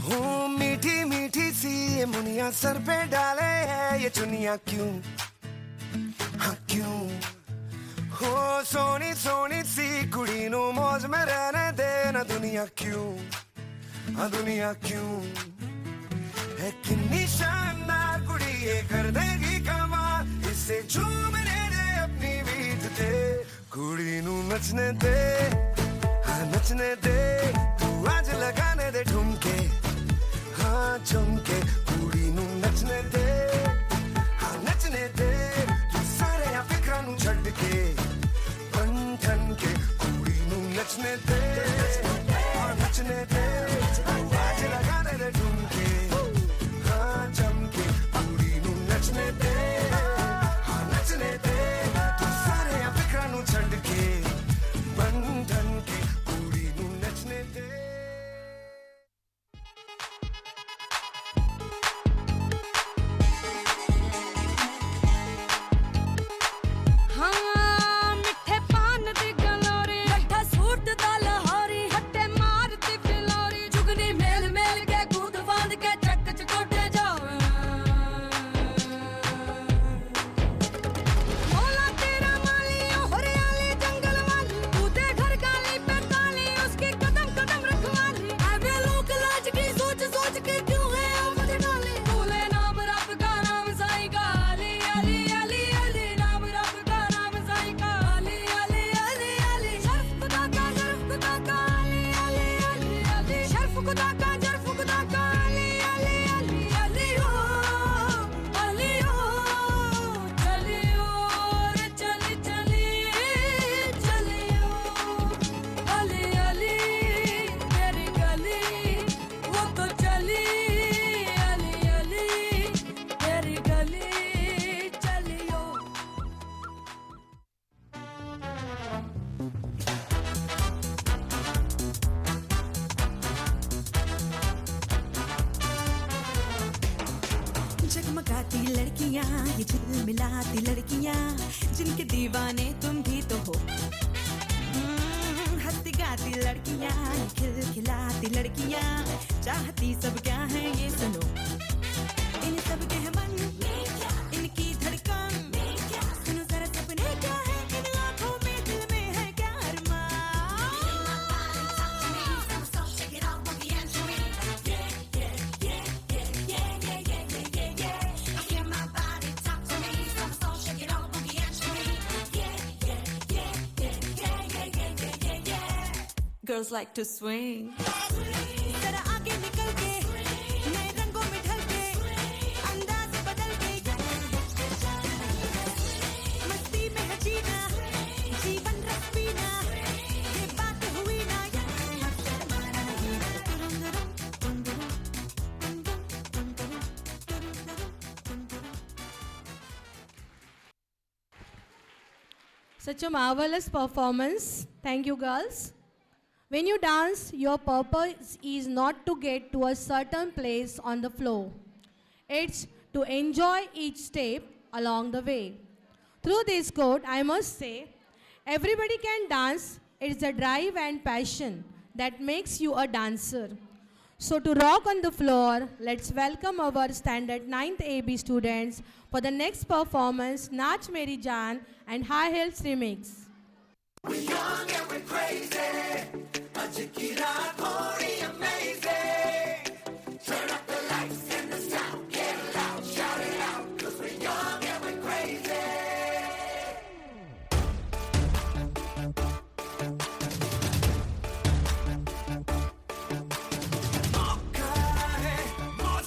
Speaker 4: हो मीठी मीठी सी ये मुनिया सर पे डाले है ये चुनिया क्यों, हाँ क्यों। हो सोनी सोनी सी कुड़ी नु मौज में रहने देना दुनिया क्यों, हाँ दुनिया क्यों। है कितनी शानदार कुड़ी ये कर देगी कमाल, इससे झूमने दे अपनी बीत ते। कुड़ी नू नचने दे, हाँ नचने दे, तू आज लगाने दे ठुमके, हाँ झुमके। कुड़ी नू नचने दे, हाँ नचने दे, तू सारे या फिक्रा नू छड़ के बन ठन के। कुड़ी नू नचने दे, हाँ नचने दे, आज लगाने दे ठुमके, हाँ झुमके। कुड़ी नू नचने दे, हाँ नचने दे, तू सारे या फिक्रा नू छड़ के बन ठन के। कुड़ी नू नचने दे।
Speaker 3: हाँ मिठे पान दी गलोरी, लट्ठा सूट दा लहोरी, हट्टे मार दी फिलोरी, जुगनी मेल मेल के कूद फांद के चक चकोटे जावे। मौला तेरा माली ओ हरियाली जंगल वाली, कूदे घर गाली पे ताली, उसकी कदम कदम रखवाली। ऐवे लोक लाज की सोच सोच के क्यों है आफत डाली। भूले नाम रब का नाम साईं का, अली अली अली अली, नाम रब का नाम साईं का, अली अली अली अली। शर्फ खुदा का जर्फ खुदा का, अली अली अली अली। शर्फ खुदा का जर्फ खुदा का, अली अली अली अली। ओ अली ओ चलियो रे चली चली चलियो, अली अली तेरी गली वो तो चली, अली अली तेरी गली चलियो।
Speaker 11: जगमगाती लड़कियां, ये झिलमिलाती लड़कियां, जिनके दीवाने तुम भी तो हो। हंसती गाती लड़कियां, ये खिलखिलाती लड़कियां, चाहती सब क्या है ये सुनो। इन सब के मन इनकी धड़कन, सुनो जरा सपने क्या है इन आँखों में, दिल में है क्या अरमान। Girls like to swing. जरा आगे निकल के, नए रंगों में ढल के, अंदाज बदल के, मस्ती में है जीना, जीवन रस पीना, ये बात हुई ना।
Speaker 1: Such a marvelous performance. Thank you, girls. When you dance, your purpose is not to get to a certain place on the floor. It's to enjoy each step along the way. Through this quote, I must say, everybody can dance. It's the drive and passion that makes you a dancer. So to rock on the floor, let's welcome our standard 9th AB students for the next performance, Nach Meri Jaan and High Heels Remix.
Speaker 10: We're young and we're crazy. Ajiki raat thodi amazing. Turn up the lights and the sound. Get loud, shout it out. 'Cause we're young and we're crazy. मौका है, मौज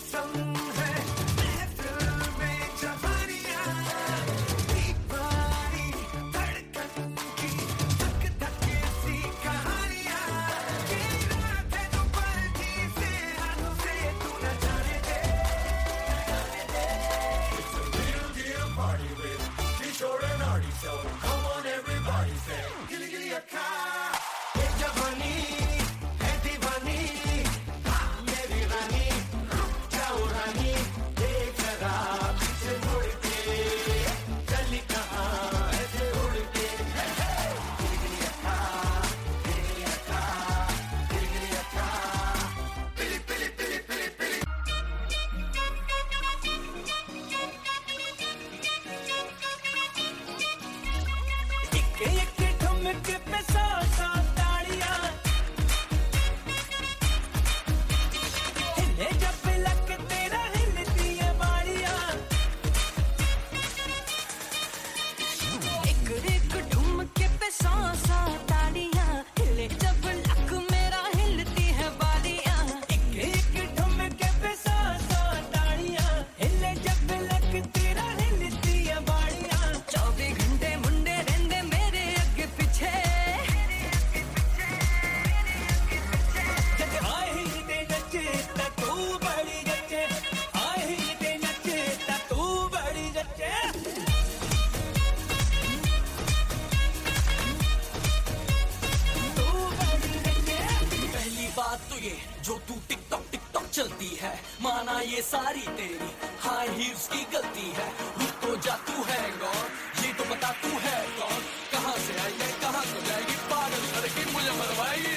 Speaker 10: ये सारी तेरी high heels की गलती है। रुक तो जा, तू है कौन, ये तो बता तू है कौन, कहाँ से आई है कहाँ को जाएगी, पागल करके मुझे मरवाएगी।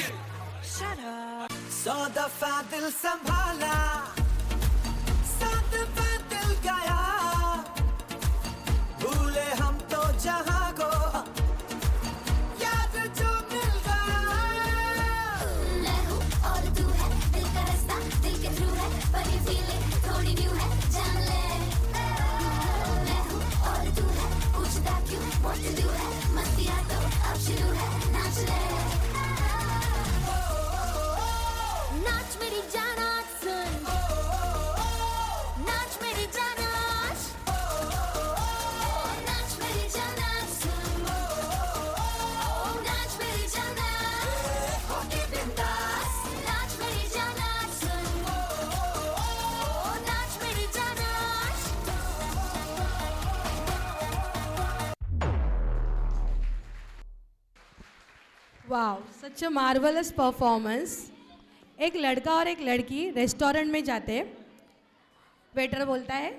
Speaker 11: Shut up.
Speaker 10: 100 दफा दिल संभाला, 7 दफा दिल गया, भूले हम तो जहाँ को, याद जो मिल गया।
Speaker 6: मैं हूँ और तू है, दिल का रास्ता दिल के थ्रू है, पर ये फीलिंग थोड़ी न्यू है, जान ले। मैं हूँ और तू है, पूछता क्यों, what to do है, मस्तियाँ तो अब शुरू है, नाच ले। नाच मेरी जान आज सुन, नाच मेरी जान आज, नाच मेरी जान आज सुन, नाच मेरी जान आज, होके बिंदास, नाच मेरी जान आज सुन, नाच मेरी जान आज।
Speaker 1: वाओ, सच अ मार्वलस परफॉर्मेंस। एक लड़का और एक लड़की रेस्टोरेंट में जाते हैं। वेटर बोलता है,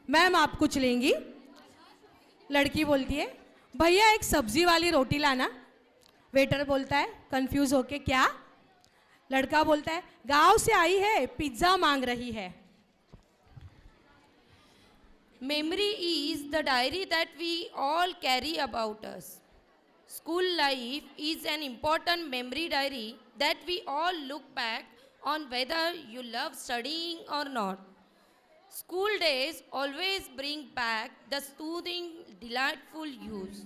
Speaker 1: मैम आप कुछ लेंगी? लड़की बोलती है, भैया एक सब्जी वाली रोटी लाना। वेटर बोलता है कंफ्यूज होके, क्या? लड़का बोलता है, गांव से आई है, पिज्ज़ा मांग रही है।
Speaker 3: Memory is the diary that we all carry about us. School life is an important memory diary that we all look back on whether you love studying or not. School days always bring back the soothing, delightful youth.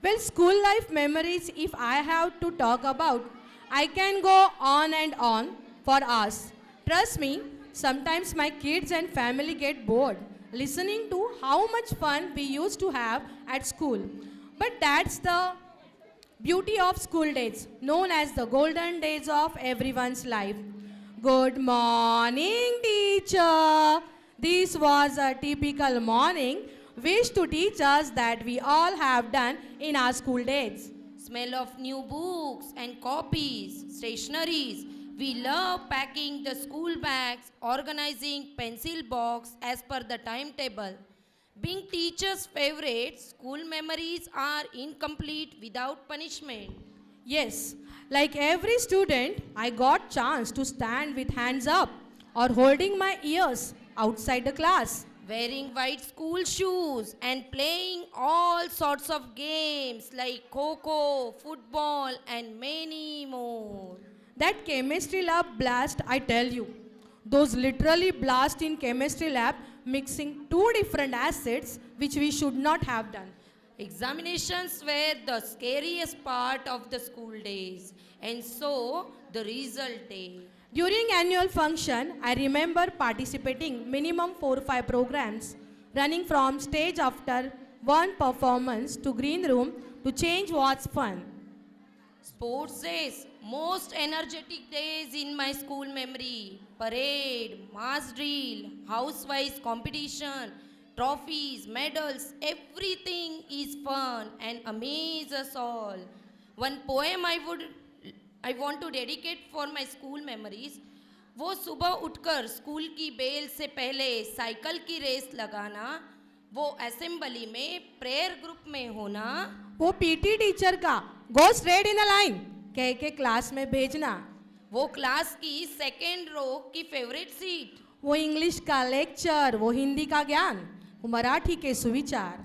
Speaker 1: Well, school life memories, if I have to talk about, I can go on and on for hours. Trust me, sometimes my kids and family get bored listening to how much fun we used to have at school. But that's the beauty of school days, known as the golden days of everyone's life. Good morning, teacher. This was a typical morning wish to teach us that we all have done in our school days.
Speaker 3: Smell of new books and copies, stationaries. We love packing the school bags, organizing pencil box as per the timetable. Being teachers' favorites, school memories are incomplete without punishment.
Speaker 1: Yes, like every student, I got chance to stand with hands up or holding my ears outside the class.
Speaker 3: Wearing white school shoes and playing all sorts of games like Kho-Kho, football and many more.
Speaker 1: That chemistry lab blast, I tell you. Those literally blast in chemistry lab mixing 2 different acids which we should not have done.
Speaker 3: Examinations were the scariest part of the school days, and so the result day.
Speaker 1: During annual function, I remember participating minimum 4 or 5 programs, running from stage after one performance to green room to change what's fun.
Speaker 3: Sports days, most energetic days in my school memory. Parade, mass drill, house-wise competition, trophies, medals, everything is fun and amaze us all. One poem I want to dedicate for my school memories. वो सुबह उठकर school की bell से पहले cycle की race लगाना, वो assembly में प्रेयर ग्रुप में होना,
Speaker 1: वो पीटी टीचर का go straight in a line कह के क्लास में भेजना,
Speaker 3: वो क्लास की सेकेंड रो की फेवरेट सीट,
Speaker 1: वो इंग्लिश का लेक्चर, वो हिंदी का ज्ञान, वो मराठी के सुविचार।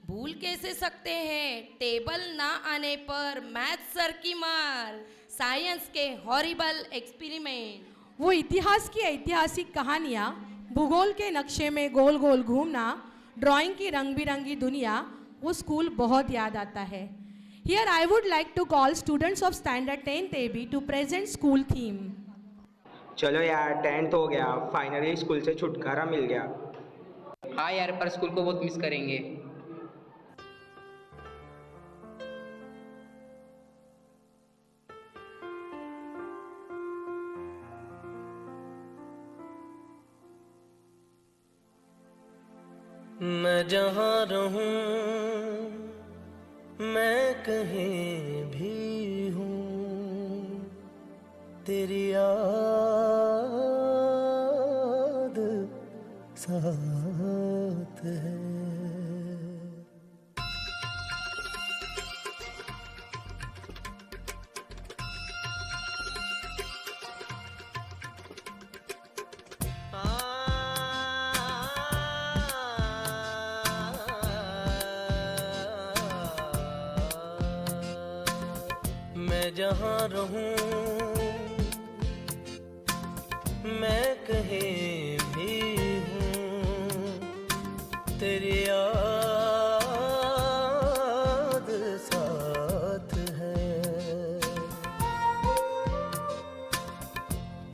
Speaker 3: भूल कैसे सकते हैं टेबल ना आने पर मैथ सर की मार, साइंस के हॉरिबल एक्सपेरिमेंट,
Speaker 1: वो इतिहास की ऐतिहासिक कहानियाँ, भूगोल के नक्शे में गोल गोल घूमना, ड्राइंग की रंग बिरंगी दुनिया, वो स्कूल बहुत याद आता है। Here I would like to call students of standard 10th AB to present school theme.
Speaker 12: चलो यार 10th हो गया, फाइनली स्कूल से छुटकारा मिल गया।
Speaker 13: हाँ यार, पर स्कूल को बहुत मिस करेंगे।
Speaker 14: मैं जहाँ रहूं, मैं कहीं भी हूँ, तेरी याद साथ है। मैं जहाँ रहूं, मैं कहीं भी हूँ, तेरी याद साथ है।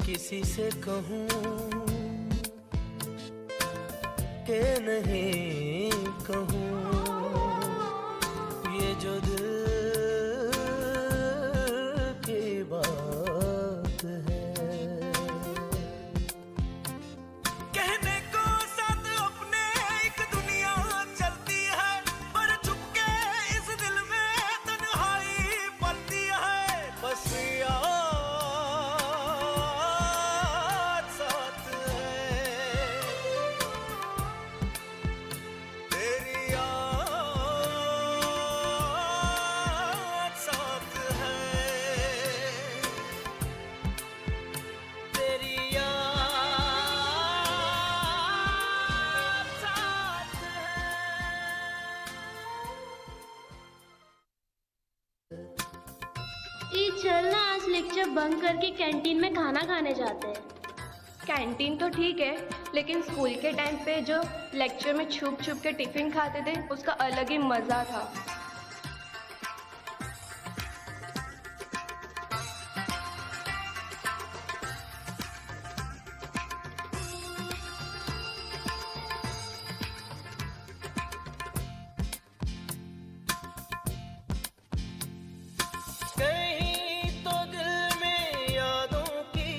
Speaker 14: किसी से कहूँ कि नहीं कहूँ, ये जो दिल की बात है।
Speaker 10: कहने को साथ अपने एक दुनिया चलती है, पर चुपके इस दिल में तन्हाई पलती है। बस याद साथ है, तेरी याद साथ है, तेरी याद साथ
Speaker 15: चल ना आज लेक्चर बंक करके कैंटीन में खाना खाने जाते हैं।
Speaker 16: कैंटीन तो ठीक है, लेकिन स्कूल के टाइम पे जो लेक्चर में छुप छुप के टिफिन खाते थे, उसका अलग ही मज़ा था।
Speaker 14: कहीं तो दिल में यादों की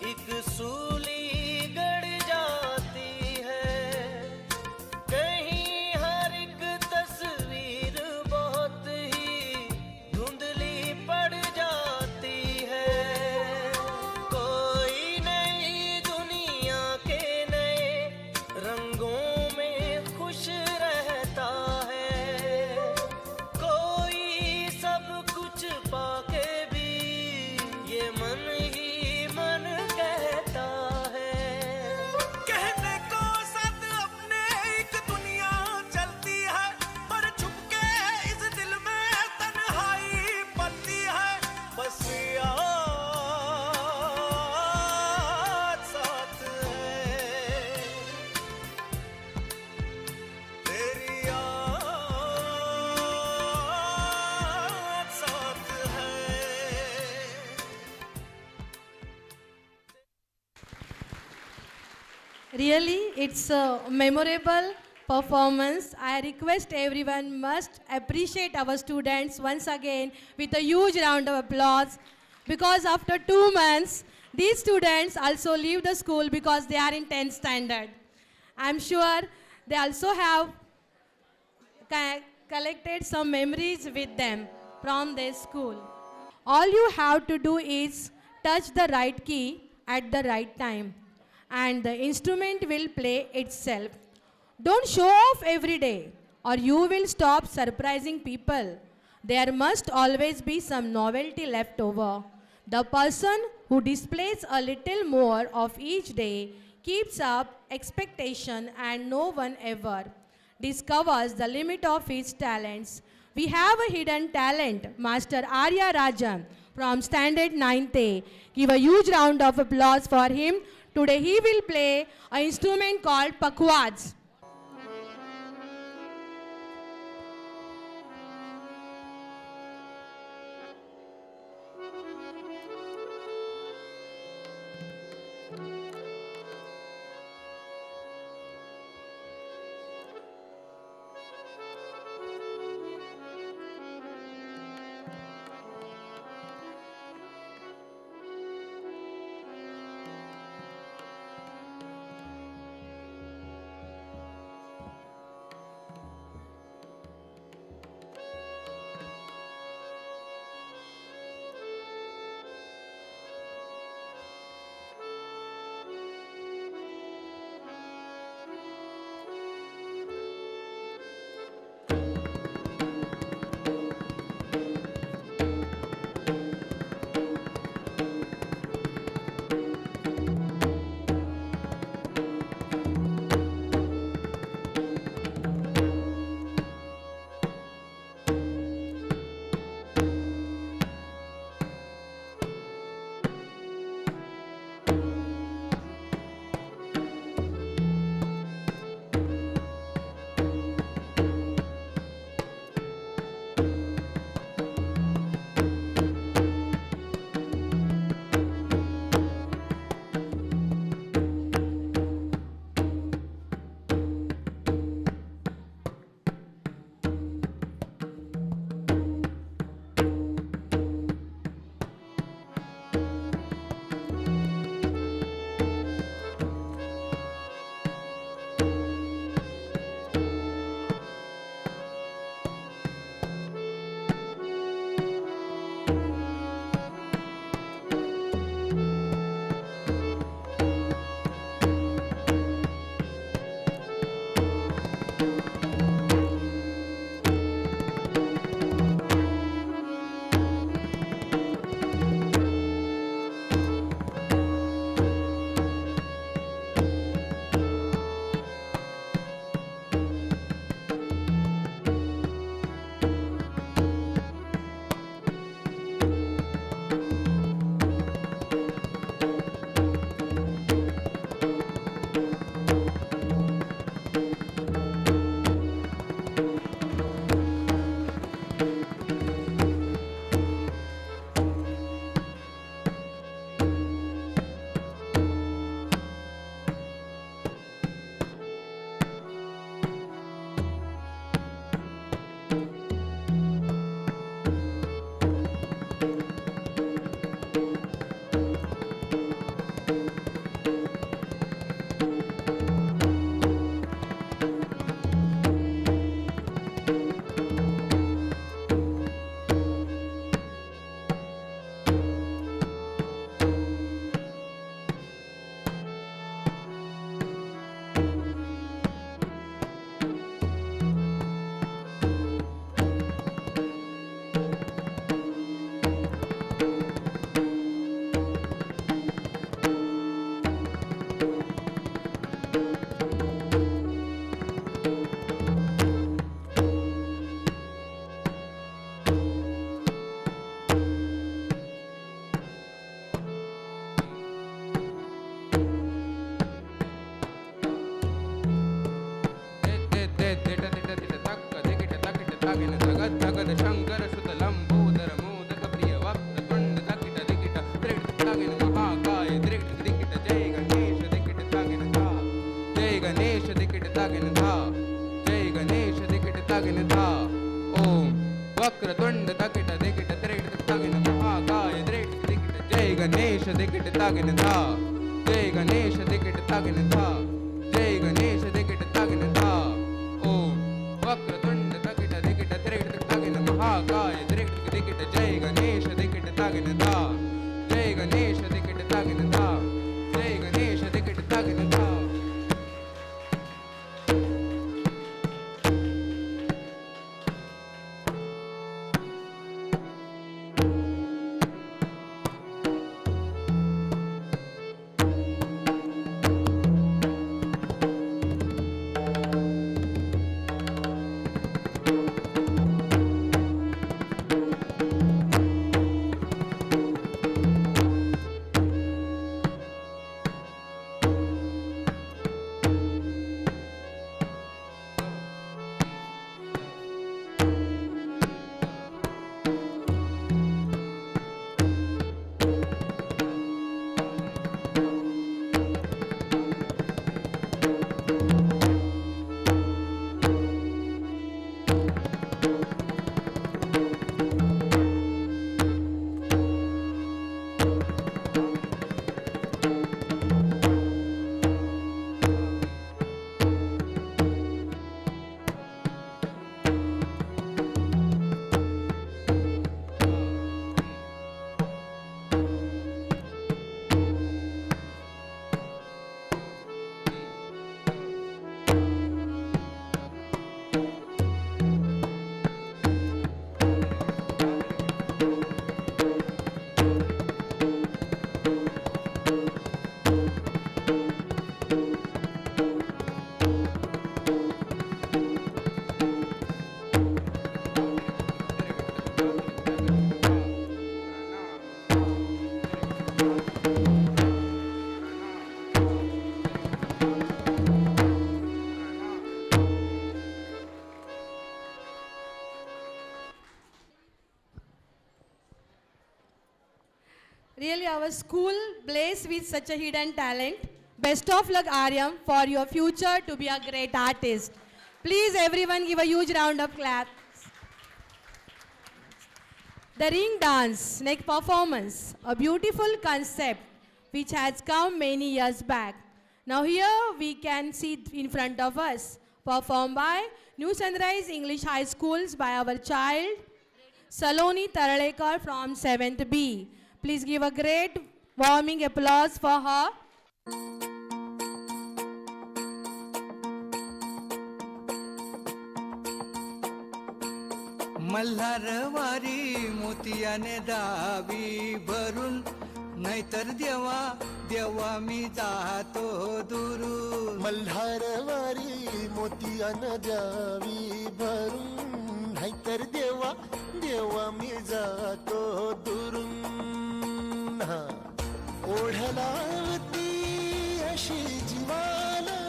Speaker 14: एक सूली गड़ जाती है, कहीं हर एक तस्वीर बहुत ही धुंधली पड़ जाती है। कोई नई दुनिया के नए रंगों में खुश रहता है, कोई सब कुछ पाके भी ये मन ही मन कहता है।
Speaker 10: कहने को साथ अपने एक दुनिया चलती है, पर छुपके इस दिल में तन्हाई पलती है। बस याद साथ है, तेरी याद साथ है।
Speaker 1: Really, it's a memorable performance. I request everyone must appreciate our students once again with a huge round of applause, because after 2 months, these students also leave the school because they are in 10th standard. I'm sure they also have collected some memories with them from their school. All you have to do is touch the right key at the right time, and the instrument will play itself. Don't show off every day, or you will stop surprising people. There must always be some novelty left over. The person who displays a little more of each day keeps up expectation, and no one ever discovers the limit of his talents. We have a hidden talent, Master Arya Rajan from Standard 9th. Give a huge round of applause for him. Today he will play an instrument called pakwads.
Speaker 17: Ganesh दिकिट Tagin धा जय गणेश दिकिट तागिन धा जय गणेश दिकिट तागिन धा ओम वक्रतुंड तकिट दिकिट त्रिकिट तागिन महाकाय त्रिकिट दिकिट जय गणेश दिकिट तागिन धा जय गणेश दिकिट तागिन धा जय गणेश दिकिट तागिन धा
Speaker 1: Really, our school blessed with such a hidden talent. Best of luck, Aryam, for your future to be a great artist. Please, everyone, give a huge round of claps. The ring dance, next performance, a beautiful concept which has come many years back. Now here we can see in front of us, performed by New Sunrise English High Schools by our child, Saloni Taralekar from 7th B. Please give a great warming applause for her.
Speaker 18: मल्हारवारी मोतियाने दावी भरून नाहीतर देवा देवा मी जातो दुरून
Speaker 4: मल्हारवारी मोतियानं द्यावी भरून नाहीतर देवा देवा मी जातो दुरून ओढलावती अशी जीवाला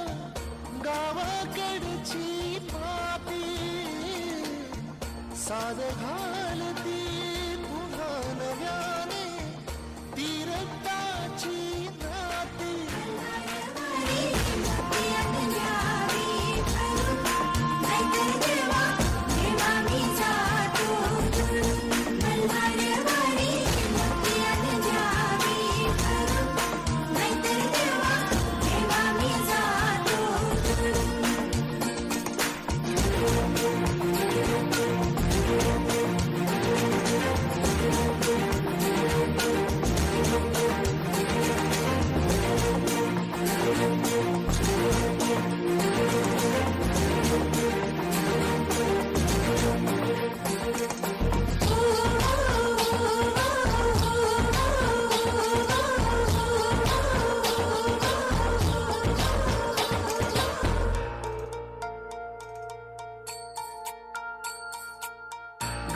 Speaker 4: गावाकडची पापी साद घालती पुन्हा नव्याने तीरताची नाती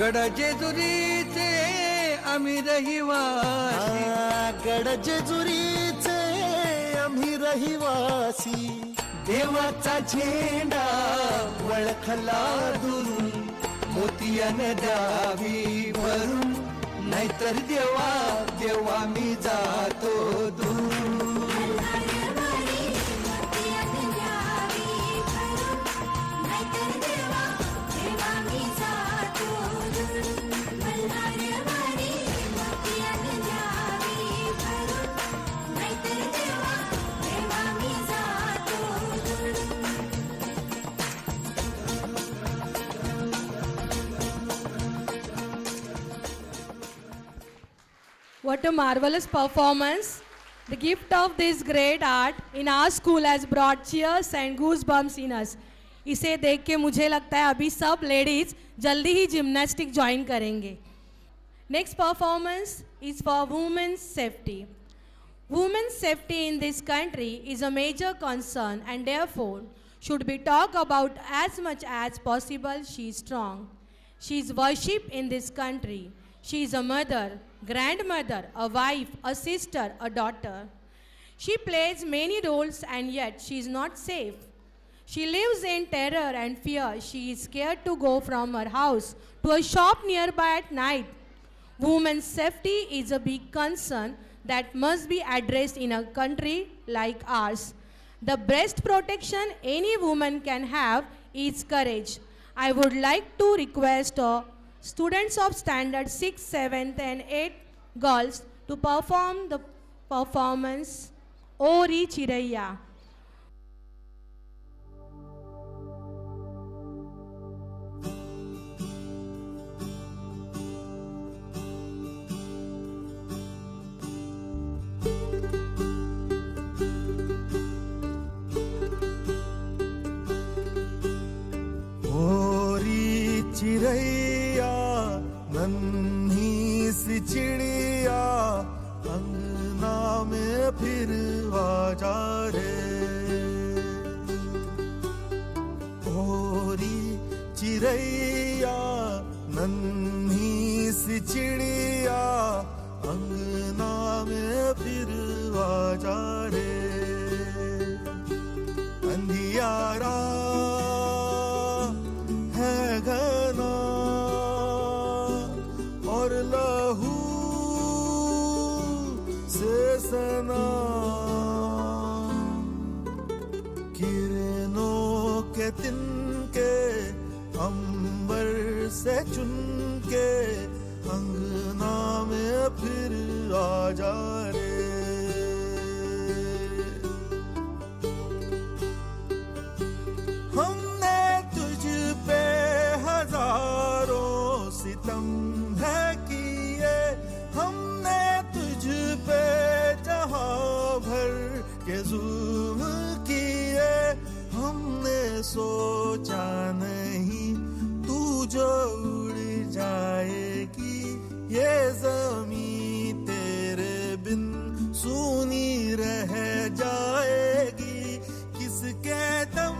Speaker 18: गड जेजुरीचे आम्ही रहिवासी
Speaker 4: गड जेजुरीचे आम्ही रहिवासी
Speaker 18: देवाचा झेंडा वळखला दुरून मोतियाने द्यावी भरून नाहीतर देवा देवा मी जातो दूर
Speaker 1: What a marvelous performance. The gift of this great art in our school has brought cheers and goosebumps in us. इसे देख के मुझे लगता है अभी सब लेडीज जल्दी ही जिम्नास्टिक ज्वाइन करेंगे. Next performance is for women's safety. Women's safety in this country is a major concern and therefore should be talked about as much as possible. She is strong. She is worshipped in this country. She is a mother, grandmother, a wife, a sister, a daughter. She plays many roles and yet she is not safe. She lives in terror and fear. She is scared to go from her house to a shop nearby at night. Women's safety is a big concern that must be addressed in a country like ours. The best protection any woman can have is courage. I would like to request students of standard 6, 7th and 8th girls to perform the performance Ori Chiraiya.
Speaker 18: चिड़ैया नन्ही सी चिड़िया अंगना में फिर आजा रे. ओरी चिड़ैया नन्ही सी चिड़िया अंगना में फिर आजा रे. अंधियारा सना किरणों के तिनके अंबर से चुन के अंगना में फिर आजा रे. हमने तुझ पे हजारों सितम है किए. हमने तुझ पे भर के जुल्म किए. हमने सोचा नहीं तू जो उड़ जाएगी. ये ज़मीं तेरे बिन सूनी रह जाएगी. किसके दम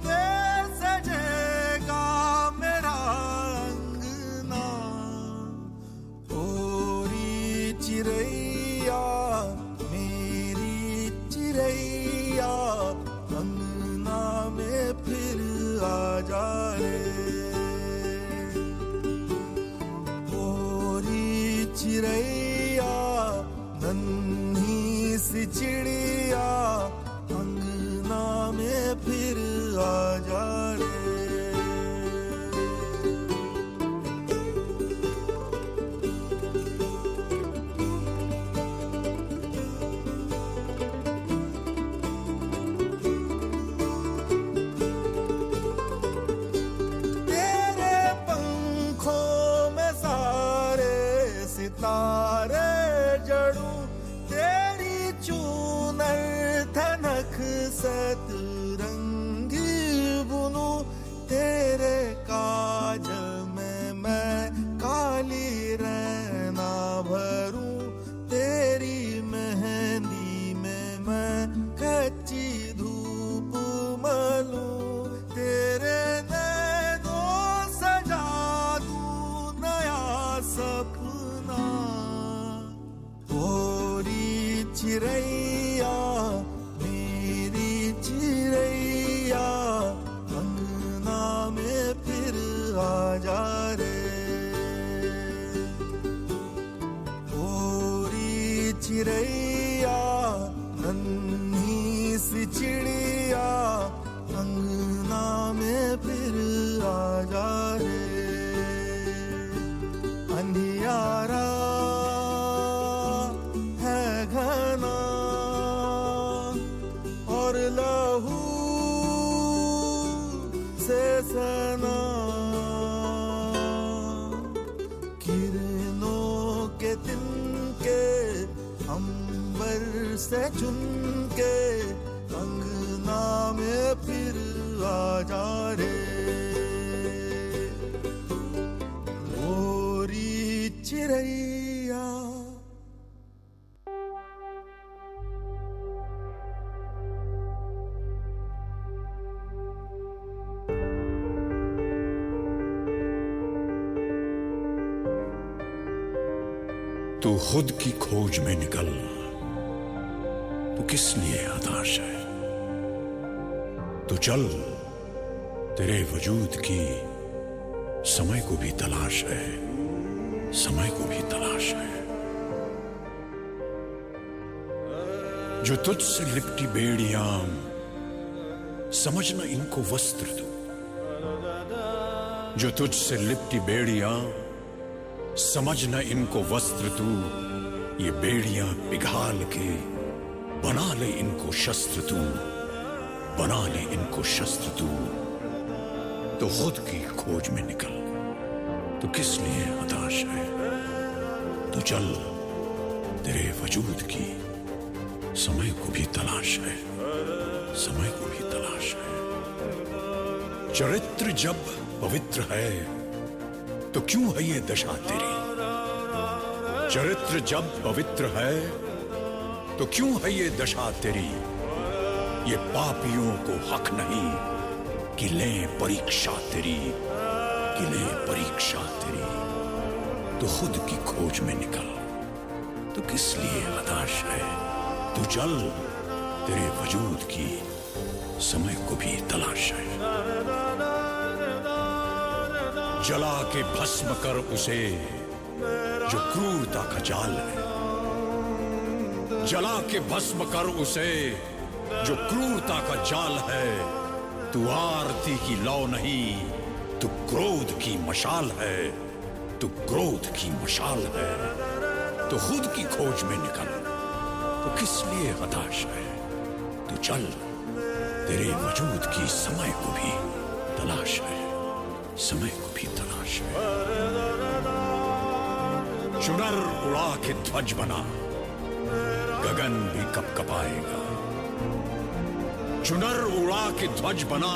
Speaker 18: पे सजेगा मेरा अंगना. ओरी चिड़ैया चिड़ैया अंगना में फिर आजा रे. ओरी चिड़ैया नन्ही सी चिड़िया अंगना में फिर आजा रे. तारे जड़ूं तेरी चूनर धनक सतरंगी बुनूं. तेरे काजल में मैं काली रहना भरूं. तेरी मेहंदी में मैं कच्ची धूप मलूं. तेरे नैनों सजा दूं नया सपना. ओरी चिड़ैया मेरी चिड़ैया अंगना में फिर आजा रे. ओरी चिड़ैया नन्ही सी चिड़िया अंगना में फिर आजा रे. अंधियारा लहू से सना किरणों के तिनके अंबर से चुन के अंगना में फिर आ जा रे गोरी चिड़ैया।
Speaker 19: तू खुद की खोज में निकल, तू किस लिए हताश है? तू चल, तेरे वजूद की समय को भी तलाश है, समय को भी तलाश है। जो तुझसे लिपटी बेड़ियां, समझना इनको वस्त्र तू। जो तुझसे लिपटी बेड़ियां, समझना इनको वस्त्र तू। ये बेड़ियां पिघाल के बना ले इनको शस्त्र तू, बना ले इनको शस्त्र तू। तो खुद की खोज में निकल, तो किस लिए हताश है? तो चल, तेरे वजूद की समय को भी तलाश है, समय को भी तलाश है। चरित्र जब पवित्र है तो क्यों है ये दशा तेरी? चरित्र जब पवित्र है तो क्यों है ये दशा तेरी? ये पापियों को हक नहीं कि लें परीक्षा तेरी, कि लें परीक्षा तेरी। तो खुद की खोज में निकल, तो किस लिए हताश है? तू चल, तेरे वजूद की समय को भी तलाश है। जला के भस्म कर उसे जो क्रूरता का जाल है, जला के भस्म कर उसे जो क्रूरता का जाल है। तू आरती की लौ नहीं, तू क्रोध की मशाल है, तू क्रोध की मशाल है। तो खुद की खोज में निकल, तो किस लिए हताश है? तू चल, तेरे वजूद की समय को भी तलाश है, समय को भी तलाश है। चुनर उड़ा के ध्वज बना, गगन भी कपकपाएगा। चुनर उड़ा के ध्वज बना,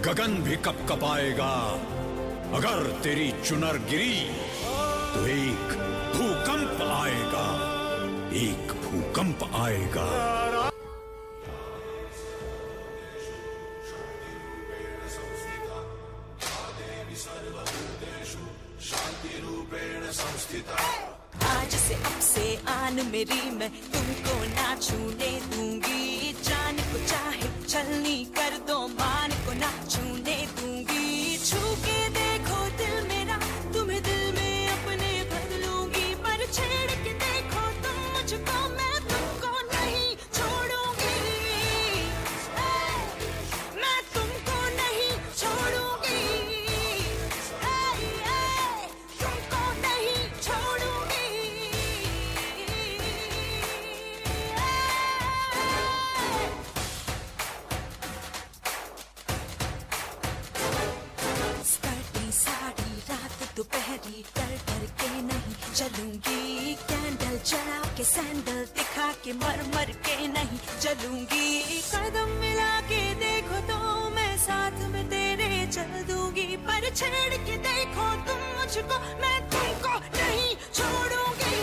Speaker 19: गगन भी कपकपाएगा। अगर तेरी चुनर गिरी तो एक भूकंप आएगा, एक भूकंप आएगा।
Speaker 11: आज से अब से आन मेरी, मैं तुमको ना छूने दूंगी। जान को चाहे छलनी कर दो, मान को ना छूने दूंगी। छू के देखो दिल मेरा, तुम्हें दिल में अपने भर लूंगी। पर छेड़ के देखो तुम मुझको, मैं तुमको नहीं छोड़ूंगी। मैं तुमको नहीं छोड़ूंगी, तुमको नहीं छोड़ूंगी। स्कर्टी साड़ी रात दोपहरी, डर डर के नहीं चलूंगी। कैंडल जला के सैंडल दिखा के, मर मर के नहीं चलूंगी। कदम मिला के देखो तो मैं साथ में तेरे चल दूंगी। पर छेड़ के देखो तुम मुझको, मैं तुमको नहीं छोड़ूंगी।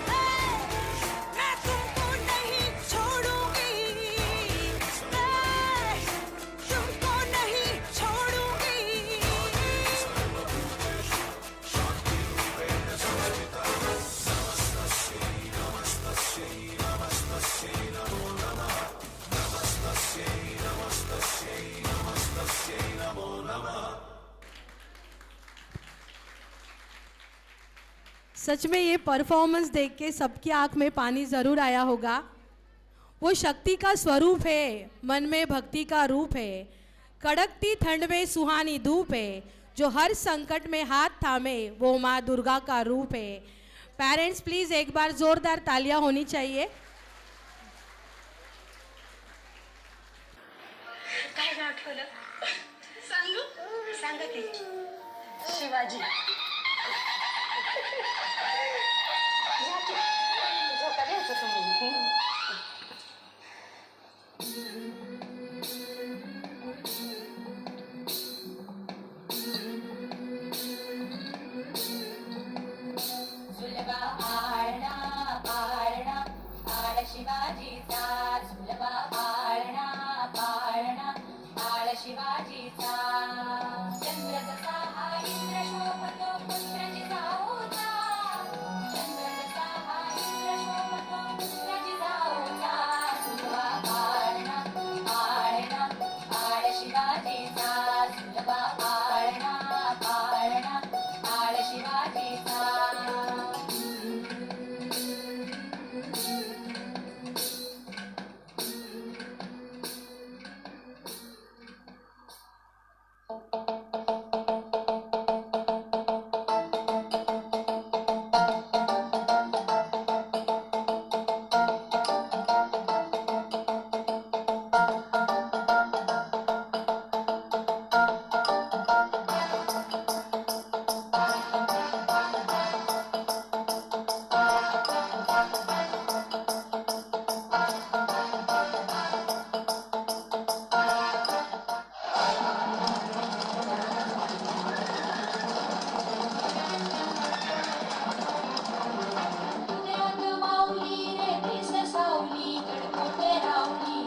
Speaker 11: मैं तुमको नहीं छोड़ूंगी, तुमको नहीं छोड़ूंगी।
Speaker 1: सच में ये परफॉर्मेंस देख के सबकी आंख में पानी ज़रूर आया होगा। वो शक्ति का स्वरूप है, मन में भक्ति का रूप है। कड़कती ठंड में सुहानी धूप है, जो हर संकट में हाथ थामे, वो माँ दुर्गा का रूप है। पेरेंट्स प्लीज़ एक बार ज़ोरदार तालियां होनी चाहिए।
Speaker 15: काय नाव ठेवलं सांगू? सांगा की. शिवाजी.
Speaker 3: म्हणायचं तुम्ही.
Speaker 6: सुलभा आळणा पाळणा आळ शिवाजीचा सुलभा आळणा पाळणा आळ शिवाजीचा चंद्र जसा हा इंद्र शोभतो पुत्राची जाऊचा चंद्र जसा हा इंद्र शोभतो पुत्राची जाऊचा सुलभा आळणा पाळणा आळ शिवाजीचा सुलभा आळणा पाळणा आळ शिवाजीचा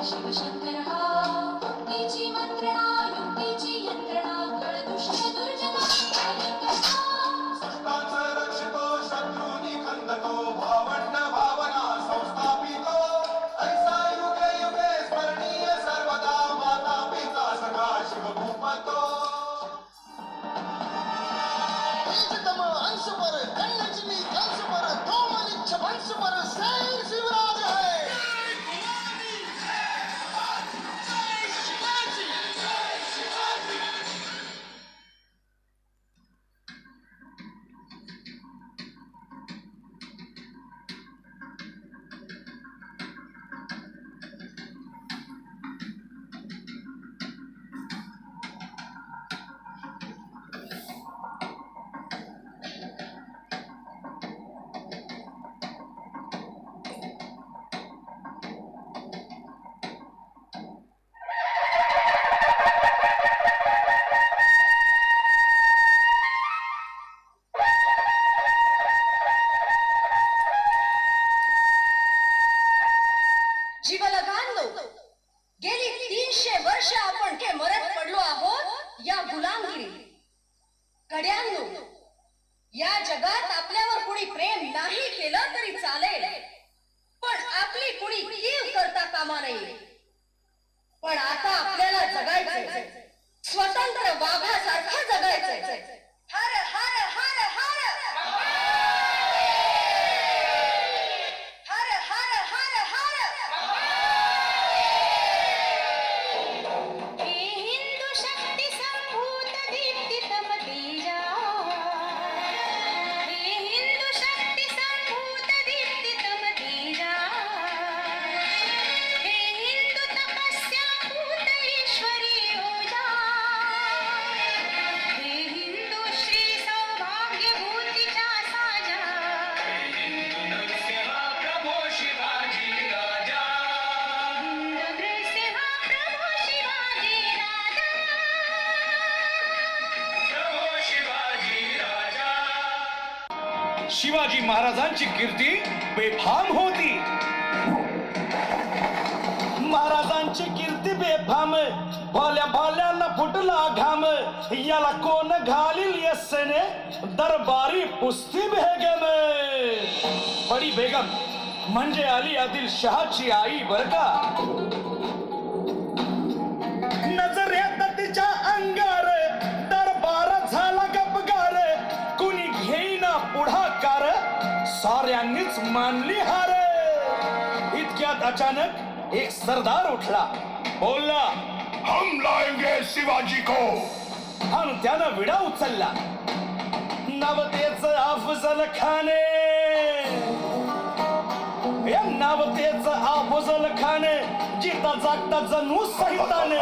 Speaker 6: शिवशंकर हा युक्तीची मंत्रणा युक्तीची यंत्रणा कळ दुष्ट दुर्जना
Speaker 10: संतांचा रक्षितो शत्रूनी खंदतो भावंड भावना संस्थापितो ऐसा युगे युगे स्मरणीय सर्वदा माता पिता सखा शिवभूपतो
Speaker 4: तेजतम अंश पर कन्नचमी कंस पर तोमलिच्छ वंश पर शेर शिवराज है
Speaker 6: जीवलगांनो गेली 300 वर्ष आपण के मरत पडलो आहोत या गुलामगिरी कड्यांनो या जगात आपल्यावर कुणी प्रेम नाही केलं तरी चालेल पण आपली कुणी कीव करता कामा नये पण आता आपल्याला जगायचंय स्वतंत्र वाघासारखं जगायचंय हर हर हर हर हर हर हर हर हे हिंदू शक्ती संभूत दीप्तितम तेजा हे हिंदू शक्ती संभूत दीप्तितम तेजा हे हिंदू तपस्या भूत ईश्वरी ओजा हे हिंदू श्री सौभाग्य भूतीचा साजा हिंदू नरसिंहा प्रभो शिवाजी राजा हिंदू नरसिंहा प्रभो शिवाजी राजा प्रभो शिवाजी राजा
Speaker 10: शिवाजी महाराजांची कीर्ती बेफाम होती महाराजांची कीर्ती बेफाम भोल्या भोल्यांना फुटला घाम याला कोण घालील यस्सेने दरबारी पुस्ती बेगम बडी बेगम म्हणजे अली आदिल शहाची आई बर का नजरेत तिच्या अंगार दरबार झाला गपगार कुणी घेईना पुढाकार साऱ्यांनीच मानली हार इतक्यात अचानक एक सरदार उठला बोलला हम लाएंगे शिवाजी को आणि त्यानं विडा उचलला नवतेच अफजल खाने या नवतेच अफजल खाने जिता जागता जणू सहिताने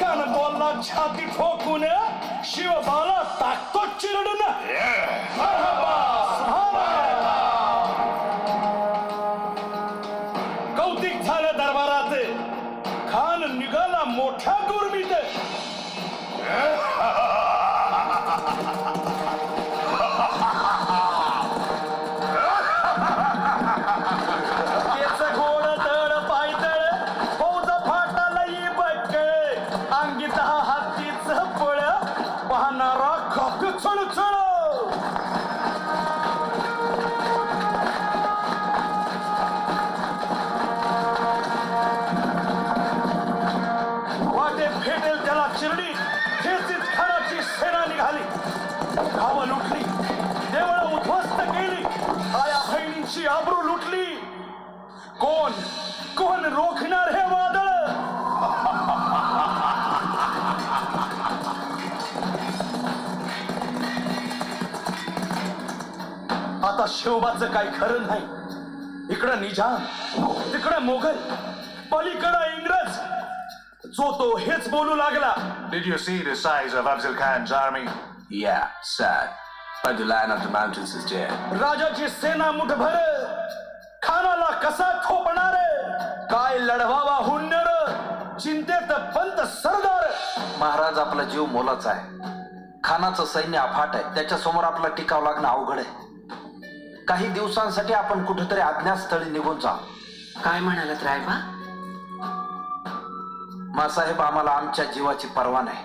Speaker 10: कान बोलला छाती ठोकून शिवबाला टाकतो चिरडून मरहबा, सुभान अल्लाह.
Speaker 20: मोठ्या दुर्मित केस गोड तळ पायतळ फौज फाटालाही बक्कळ अंगीत हातीच पळ पाहणारा खप चळचळ भेटेल त्याला चिरडी ठेचीत खानाची सेना निघाली गावं लुटली देवळं उद्ध्वस्त केली आया बहिणींची आबरू लुटली कोण कोण रोखणार हे वादळ आता शिवबाचं काही खरं नाही इकडं निजाम तिकडं मोगल पलीकडं इंग्रज जो तो हेच बोलू लागला.
Speaker 21: Did you see the size of Afzal Khan's army? Yeah, sad. But the lion of the mountains is dead.
Speaker 20: राजाची सेना मुठभर खानाला कसा ठोपणार काय लढवावा हुन्नर चिंतेत पंत सरदार.
Speaker 22: महाराज आपला जीव मोलाचा आहे खानाचं सैन्य अफाट आहे त्याच्या समोर आपला टिकाव लागणं अवघड आहे काही दिवसांसाठी आपण कुठेतरी अज्ञातस्थळी निघून जा.
Speaker 23: काय म्हणालात रायबा?
Speaker 22: मासाहेब आम्हाला आमच्या जीवाची पर्वा नाही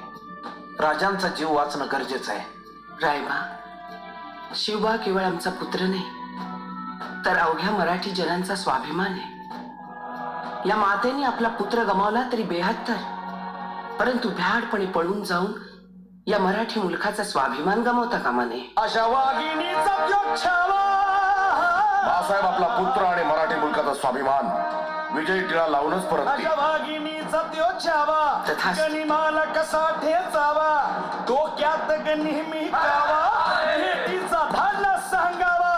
Speaker 22: राजांचा जीव वाचणं गरजेचं आहे.
Speaker 23: रायबा शिवबा केवळ आमचा पुत्र नाही तर अवघ्या मराठी जनांचा स्वाभिमान आहे. या मातेने आपला पुत्र गमावला तरी 72 परंतु भ्याडपणे पळून जाऊन या मराठी मुलखाचा स्वाभिमान गमावता कामा नये.
Speaker 20: अशा वाघिणीचा
Speaker 21: मासाहेब आपला पुत्र आणि मराठी मुलकाचा स्वाभिमान विजयी टिळा लावूनच परत
Speaker 20: अशा वाघिणीचा त्यो छावा गनिमाला कसा ठेचावा डोक्यात नेहमी कावा भेटीचा धाडला सांगावा.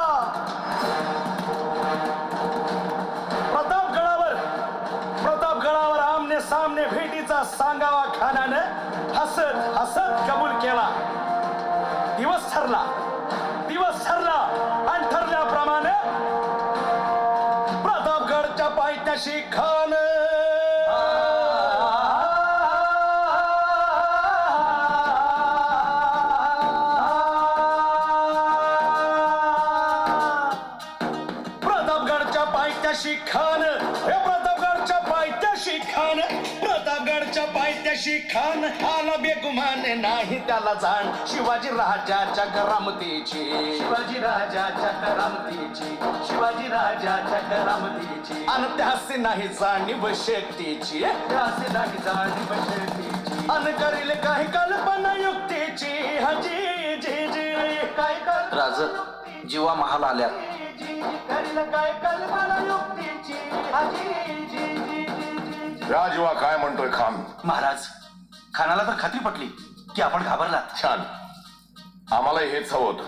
Speaker 20: प्रतापगडावर आमने सामने भेटीचा सांगावा खानानं हसत हसत कबूल केला. दिवस ठरला आणि ठरल्याप्रमाणे प्रतापगडच्या पायथ्याशी खान प्रतापगडच्या पायथ्याशी खान आला बेगुमान नाही त्याला जाण शिवाजी राजाच्या करामतीची आणि त्यासे नाही जाणीव शक्तीची अन करील काही कल्पना युक्तीची हजी जी जी काय
Speaker 22: राज जीवा महाल आल्या
Speaker 20: करील काय कल्पना युक्तीची हजी जी
Speaker 21: राजवा काय म्हणतोय खान?
Speaker 20: महाराज खानाला तर खात्री पटली की आपण घाबरलात.
Speaker 21: छान आम्हाला हेच हवं होतं.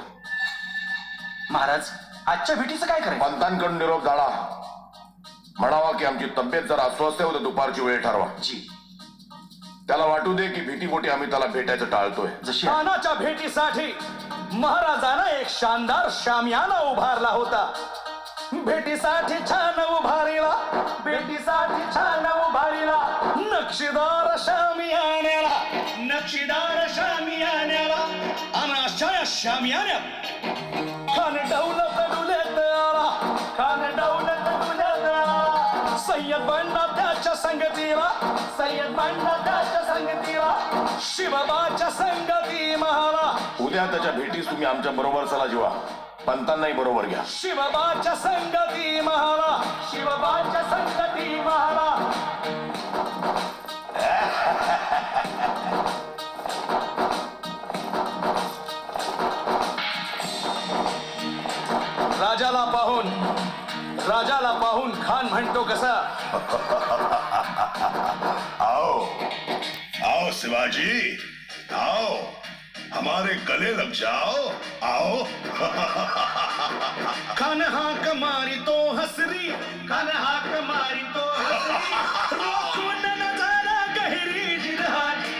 Speaker 20: महाराज आजच्या भेटीचं काय करायचं?
Speaker 21: पंतांकडून निरोप जाणा म्हणावा की आमची तब्येत जर अस्वस्थ होतं दुपारची वेळ ठरवा.
Speaker 20: जी
Speaker 21: त्याला वाटू दे की भीतीपोटी आम्ही त्याला भेटायचं टाळतोय.
Speaker 20: खानाच्या भेटीसाठी महाराजांना एक शानदार शामियाना उभारला होता. भेटीसाठी छान उभारीला नक्षीदार शामियान्याला आणि अशा या शामियान्यात खान डौलत डुलेत आला सय्यद बंडा त्याच्या संगतीला शिवबाच्या संगती महाला.
Speaker 21: उद्या त्याच्या भेटीस तुम्ही आमच्या बरोबर चला जीवा पंतांनाही बरोबर घ्या.
Speaker 20: शिवबाच्या संगती महाला राजाला पाहून खान म्हणतो कसा
Speaker 18: आओ शिवाजी आओ हमारे गले लग जाओ आओ.
Speaker 20: खान हाक मारी तो हसरी रोखून न जाना गहिरी जिरहाची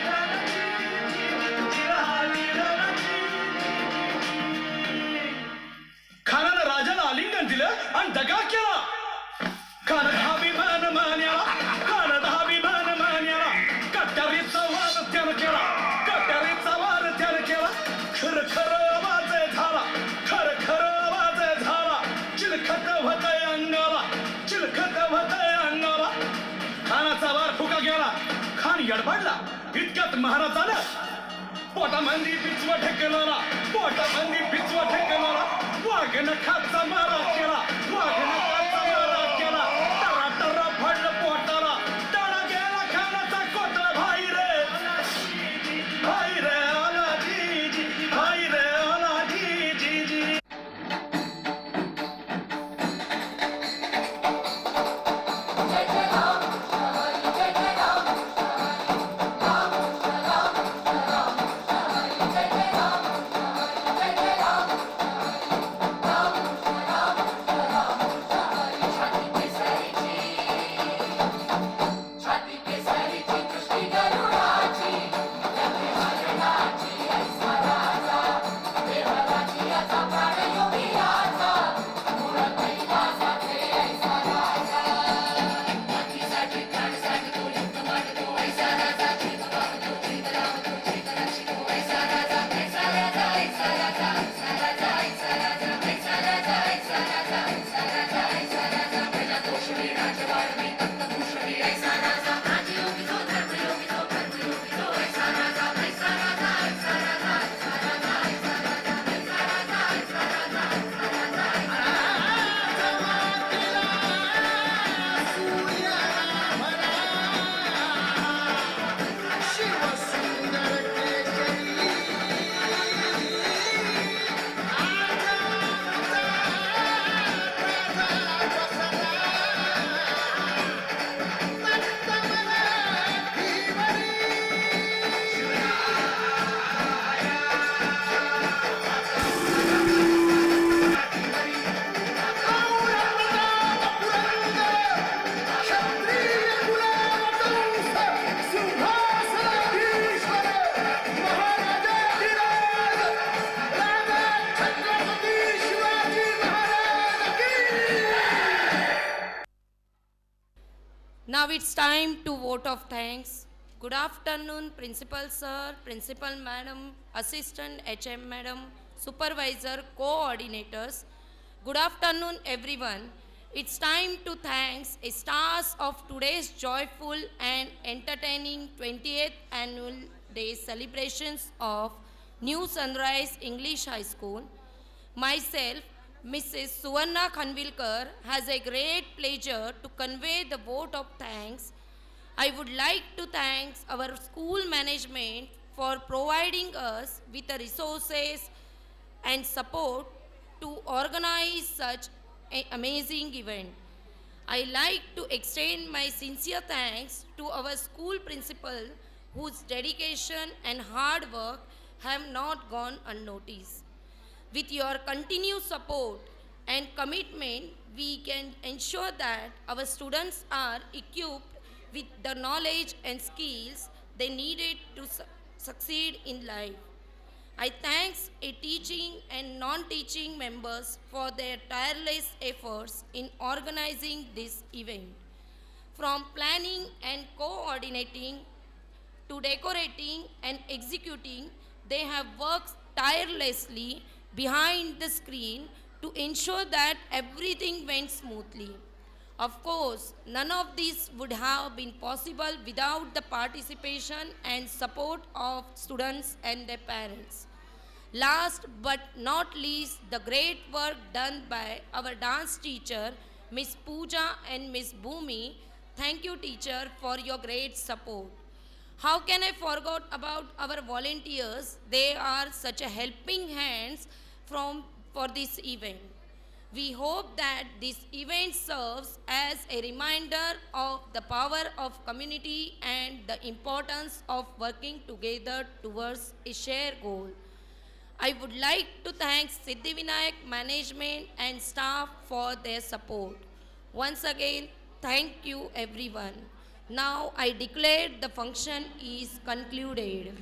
Speaker 20: खानानं राजाला आलिंगन दिलं आणि दगा केला. खान धाभिमान मान्याला कट्ट त्यात महाराजानं पोटामंदी बिचवा ठेकेला पोटामंदी बिचवा ठेकेला वाघन खाचा मारा केला वाघन खाचा मारा केला टरा टरा फडलं पोटाला टळा गेला खानाचा कोटळा भाई रे आला जी जी भाई रे आला जी जी जी
Speaker 3: Now it's time to vote of thanks. Good afternoon, Principal Sir, Principal Madam, Assistant HM Madam, Supervisor, Coordinators. Good afternoon, everyone. It's time to thank a stars of today's joyful and entertaining 20th Annual Day celebrations of New Sunrise English High School. Myself, Mrs. Suvarna Khanvilkar, has a great pleasure to convey the vote of thanks. I would like to thank our school management for providing us with the resources and support to organize such an amazing event. I like to extend my sincere thanks to our school principal whose dedication and hard work have not gone unnoticed. With your continued support and commitment, we can ensure that our students are equipped with the knowledge and skills they needed to succeed in life. I thank a teaching and non-teaching members for their tireless efforts in organizing this event. From planning and coordinating to decorating and executing, they have worked tirelessly behind the screen to ensure that everything went smoothly. Of course, none of this would have been possible without the participation and support of students and their parents. Last but not least, the great work done by our dance teacher, Miss Pooja and Miss Bhumi. Thank you, teacher, for your great support. How can I forget about our volunteers? They are such a helping hands for this event. We hope that this event serves as a reminder of the power of community and the importance of working together towards a shared goal. I would like to thank Siddhivinayak management and staff for their support. Once again, thank you everyone. Now I declare the function is concluded.